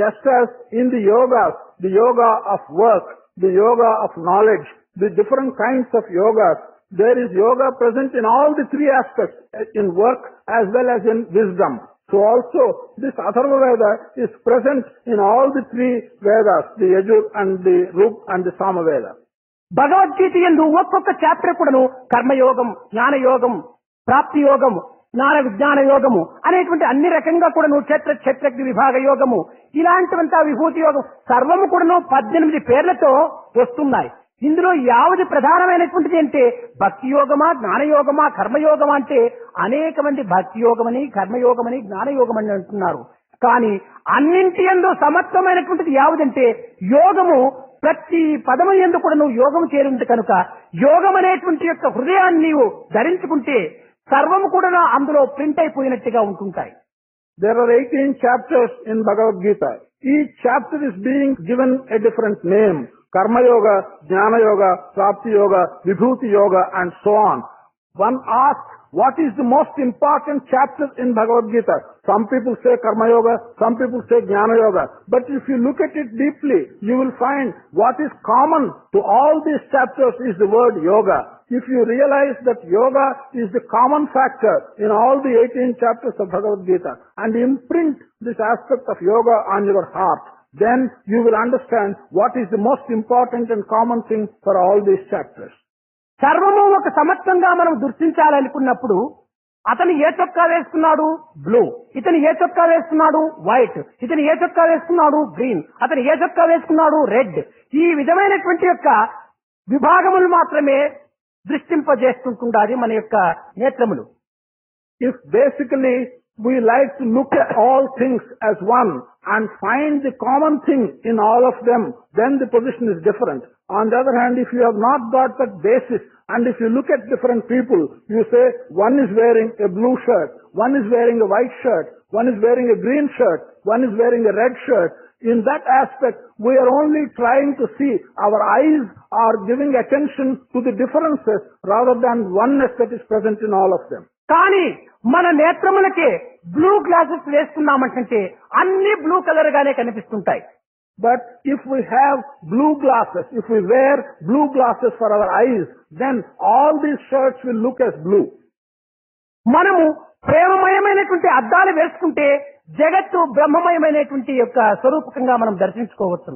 S2: Just as in the yoga of work, the yoga of knowledge, the different kinds of yogas, there is yoga present in all the three aspects, in work as well as in wisdom. So also this Atharva Veda is present in all the three Vedas, the Yajur and the Ruk and the Samaveda.
S1: Bhagavad Gita యందు ఒక్కొక్క chapter కూడాను కర్మయోగం, జ్ఞానయోగం, ప్రాప్తి యోగం, జ్ఞాన విజ్ఞాన యోగము అనేటువంటి అన్ని రకంగా కూడాను క్షత్రజ్ఞ విభాగ యోగము ఇలాంటివంతా విభూతి యోగం సర్వము కూడాను 18 పేర్లతో వస్తున్నాయి. ఇందులో యావది ప్రధానమైనటువంటిది అంటే భక్తి యోగమా, జ్ఞానయోగమా, కర్మయోగమా అంటే అనేక మంది భక్తి యోగమని, కర్మయోగమని, జ్ఞానయోగమని అంటున్నారు. కానీ అన్నింటి యందు సమత్వమైనటువంటిది యావదంటే యోగము. ప్రతి పదము యందు కూడా నువ్వు యోగము చేరింది కనుక యోగం అనేటువంటి యొక్క హృదయాన్ని నీవు ధరించుకుంటే సర్వము కూడా అందులో ప్రింట్ అయిపోయినట్టుగా ఉంటుంటాయి.
S2: There are 18 chapters in Bhagavad Gita. Each chapter is being given a different name. Karma Yoga, Jnana Yoga, Prapti Yoga, Vibhuti Yoga and so on. One asks, what is the most important chapter in Bhagavad Gita? Some people say Karma Yoga, some people say Jnana Yoga. But if you look at it deeply, you will find what is common to all these chapters is the word yoga. If you realize that yoga is the common factor in all the 18 chapters of Bhagavad Gita and imprint this aspect of yoga on your heart, then you will understand what is the most important and common thing for all these chapters.
S1: సర్వము ఒక సమత్వంగా మనం దృష్టించాలనుకున్నప్పుడు అతను ఏ చొక్కా వేసుకున్నాడు blue, ఇతను ఏ చొక్కా వేసుకున్నాడు white, ఇతను ఏ చొక్కా వేసుకున్నాడు గ్రీన్, అతను ఏ చొక్కా వేసుకున్నాడు రెడ్, ఈ విధమైనటువంటి యొక్క విభాగములు మాత్రమే దృష్టింపజేస్తుంటుండాలి మన యొక్క నేత్రములు.
S2: If basically we like to look at all things as one and find the common thing in all of them, then the position is different. On the other hand, if you have not got that basis and if you look at different people, you say one is wearing a blue shirt, one is wearing a white shirt, one is wearing a green shirt, one is wearing a red shirt. In that aspect, we are only trying to see, our eyes are giving attention to the differences rather than oneness that is present in all of them.
S1: కానీ మన నేత్రములకే blue glasses వేసుకున్నామంటే అన్ని blue colour గానే కనిపిస్తుంటాయి.
S2: But if we have blue glasses, if we wear blue glasses for our eyes, then all these shirts will look as blue.
S1: మనము ప్రేమమయమైనటువంటి అద్దాలు వేసుకుంటే జగత్తు బ్రహ్మమయమైనటువంటి యొక్క స్వరూపకంగా మనం దర్శించుకోవచ్చు.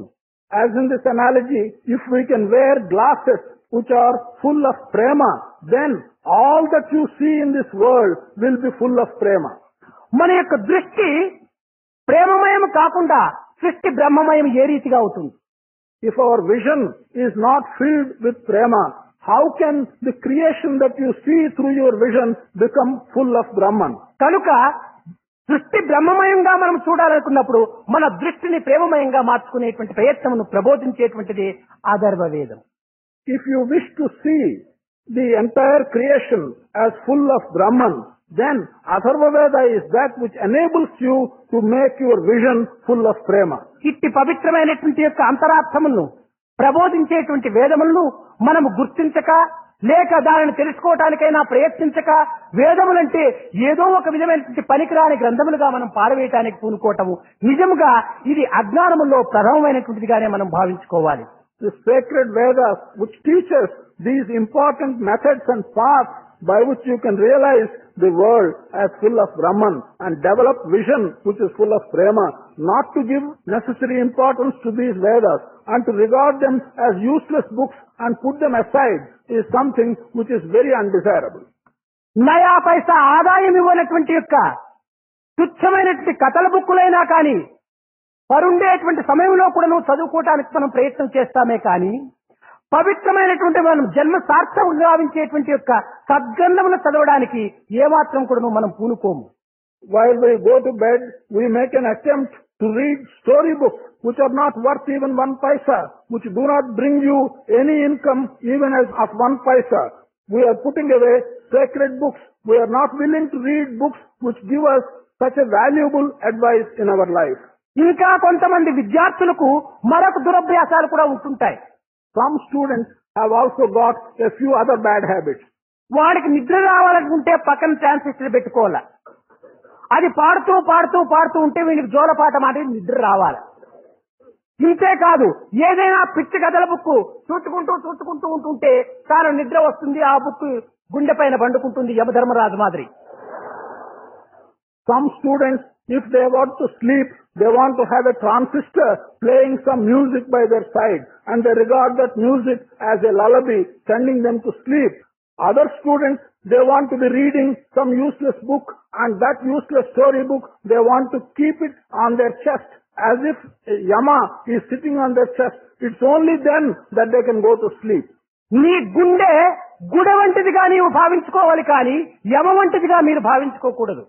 S2: As in this analogy, if we can wear glasses which are full of prema, then all that you see in this world will be full of prema.
S1: మన యొక్క దృష్టి ప్రేమమయం కాకుండా సృష్టి బ్రహ్మమయం ఏ రీతిగా అవుతుంది?
S2: If our vision is not filled with prema, how can the creation that you see through your vision become full of Brahman?
S1: కనుక సృష్టి బ్రహ్మమయంగా మనం చూడాలనుకున్నప్పుడు మన దృష్టిని ప్రేమమయంగా మార్చుకునేటువంటి ప్రయత్నమును ప్రబోధించేటువంటిది అథర్వ వేదం.
S2: If you wish to see the entire creation as full of Brahman, then Atharva Veda is that which enables you to make your vision full of prema.
S1: ఇట్టి పవిత్రమైనటువంటి యొక్క అంతరార్థములను ప్రబోధించేటువంటి వేదములను మనము గుర్తించక లేక దానిని తెలుసుకోవటానికైనా ప్రయత్నించక వేదములంటే ఏదో ఒక విధమైనటువంటి పనికిరాని గ్రంథములుగా మనం పారవేయటానికి పూనుకోవటము నిజముగా ఇది అజ్ఞానములో ప్రథమమైనటువంటిదిగానే మనం భావించుకోవాలి.
S2: The sacred Vedas which teaches these important methods and paths by which you can realize the world as full of Brahman and develop vision which is full of prema, not to give necessary importance to these Vedas and to regard them as useless books and put them aside is something which is very undesirable.
S1: నయా పైసా ఆదాయం ఇవ్వనటువంటి యొక్క తుచ్చమైనటువంటి కథల బుక్కులైనా కానీ పరుండేటువంటి సమయంలో కూడా నువ్వు చదువుకోవటానికి మనం ప్రయత్నం చేస్తామే కానీ పవిత్రమైనటువంటి మనం జన్మ సార్థకంగా గావించేటువంటి యొక్క సద్గ్రంథములు చదవడానికి ఏమాత్రం కూడా మనం పూనుకోము.
S2: While we go to bed, we make an attempt to read storybooks which are not worth even 1 paisa, which do not bring you any income even as of 1 paisa. We are putting away sacred books. We are not willing to read books which give us such a valuable advice in our life.
S1: ఇంకా కొంతమంది విద్యార్థులకు మరొక దురభ్యాసాలు కూడా ఉంటుంటాయి.
S2: Some students have also got a few other bad habits.
S1: వాడికి నిద్ర రావాలనుకుంటే పక్కన ట్రాన్సిస్టర్ పెట్టుకోవాలి. అది పాడుతూ పాడుతూ పాడుతూ ఉంటే వీడికి జోలపాట మాట నిద్ర రావాలి. ఇంతే కాదు ఏదైనా పిచ్చి కథల బుక్ చూసుకుంటూ ఉంటుంటే తాను నిద్ర వస్తుంది. ఆ బుక్ గుండె పైన పండుకుంటుంది యమధర్మరాజు మాదిరి.
S2: Some students, if they want to sleep, they want to have a transistor playing some music by their side and they regard that music as a lullaby sending them to sleep. Other students, they want to be reading some useless book and that useless story book, they want to keep it on their chest as if Yama is sitting on their chest. It's only then that they can go to sleep.
S1: నీ గుండె గుడ వంటిదిగా నీవు భావించుకోవాలి కానీ యమ వంటిదిగా మీరు భావించుకోకూడదు.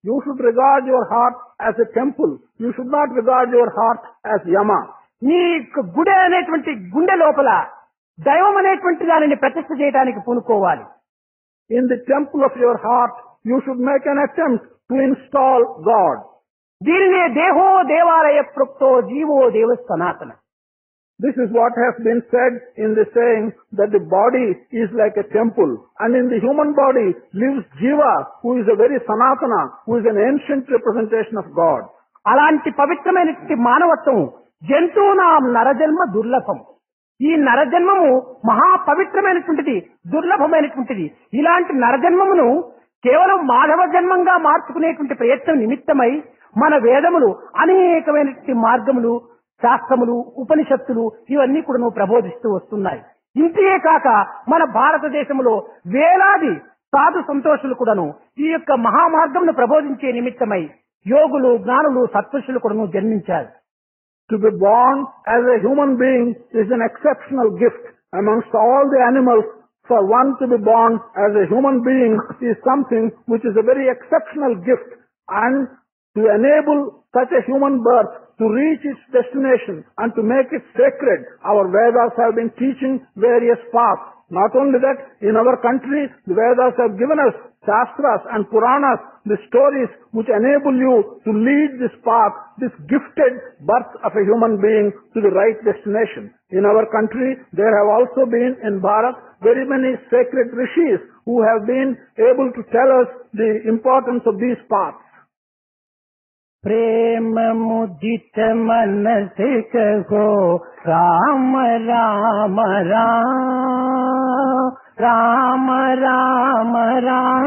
S2: You should regard your heart as a temple. You should not regard your heart as Yama.
S1: నీ గుడ అనేటువంటి గుండె లోపల దైవం అనేటువంటి దానిని ప్రతిష్ఠ చేయడానికి పూనుకోవాలి.
S2: In the temple of your heart, you should make an attempt to install God.
S1: దీనినే దేహో దేవాలయ ప్రోక్తో జీవో దేవ సనాతన.
S2: This is what has been said in the saying that the body is like a temple and in the human body lives Jiva who is a very Sanatana, who is an ancient representation of God.
S1: అలాంటి పవిత్రమైనటువంటి మానవత్వం జంతువునాం నరజన్మ దుర్లభం. ఈ నరజన్మము మహా పవిత్రమైనటువంటిది, దుర్లభమైనటువంటిది. ఇలాంటి నరజన్మమును కేవలం మానవ జన్మంగా మార్చుకునేటువంటి ప్రయత్నం నిమిత్తమై మన వేదములు అనేకమైనటువంటి మార్గములు, శాస్త్రములు, ఉపనిషత్తులు ఇవన్నీ కూడా ప్రబోధిస్తూ వస్తున్నాయి. ఇంతే కాక మన భారతదేశంలో వేలాది సాధు సంతోషులు కూడాను ఈ యొక్క మహామార్గమును ప్రబోధించే నిమిత్తమై యోగులు, జ్ఞానులు, సత్పురుషులు కూడాను జన్మించారు.
S2: To be born as a human being is an exceptional gift amongst all the animals. For one to be born as a human being is something which is a very exceptional gift, and to enable such a human birth to reach its destination and to make it sacred, our Vedas have been teaching various paths. Not only that, in our country, the Vedas have given us Shastras and Puranas, the stories which enable you to lead this path, this gifted birth of a human being to the right destination. In our country, there have also been in Bharat very many sacred rishis who have been able to tell us the importance of these paths.
S1: प्रेम मुदित मन से कहो राम राम राम राम राम राम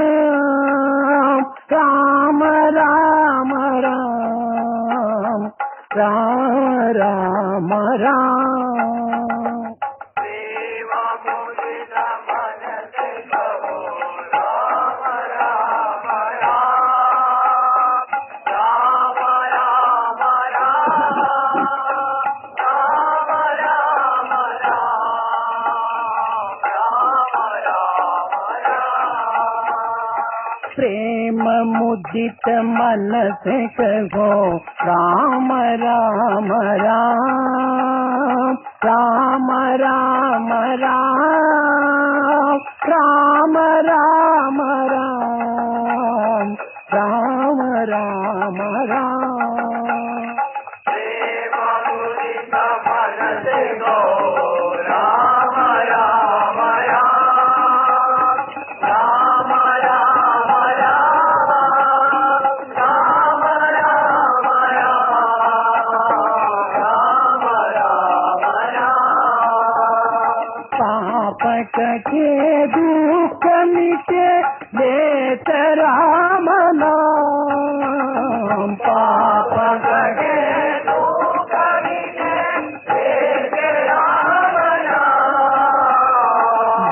S1: राम राम राम राम राम राम
S3: प्रेम मुदित मन से कहो राम राम राम राम राम राम
S1: प्रेम मुदित मन से कहो राम राम राम राम राम राम राम राम राम राम राम राम
S3: प्रेम मुदित मन से कहो राम राम राम राम राम राम
S1: पाप के दुख मिटे लेत राम नाम पाप
S3: के दुख मिटे लेत राम नाम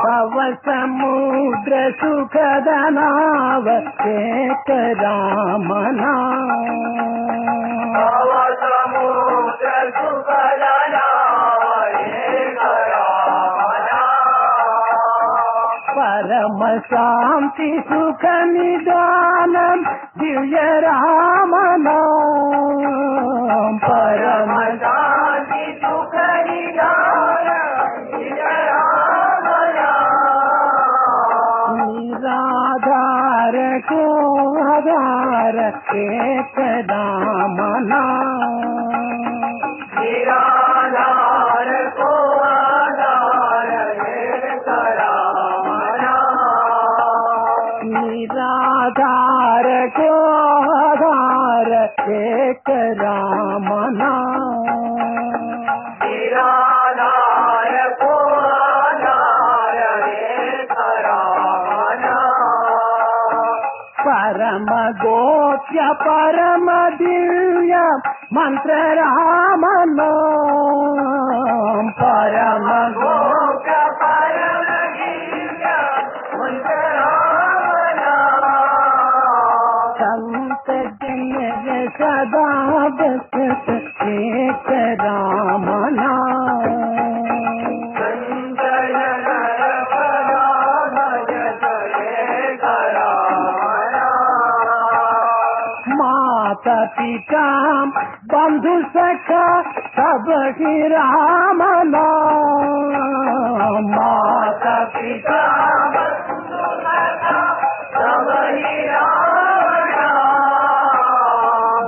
S1: भव समुद्र सुखद नाव एक राम नाम
S3: भव समुद्र सुखद नाव एक राम नाम
S1: परम शांति सुख निदानम दिव्य राम नाम परम
S3: शांति सुख निदान दिव्य राम नाम
S1: निराधार को आधार एक राम नाम
S3: निराधार को आधार एक राम नाम
S1: निराधार को आधार एक राम नाम
S3: निराधार को आधार एक राम नाम
S1: परम गोप्य परम दिव्य मंत्र राम नाम परम
S3: गोप्य परम दिव्य मंत्र राम नाम
S1: संत जन सदा बसत एक राम नाम
S3: संत जन सदा भजत एक राम नाम
S1: माता पिता बंधु सखा सब ही राम नाम माता
S3: पिता बंधु सखा सब ही राम नाम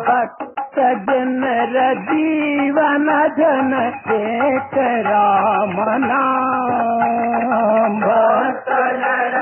S1: भक्त जनर जीवन जन एक राम नाम
S3: भक्त जन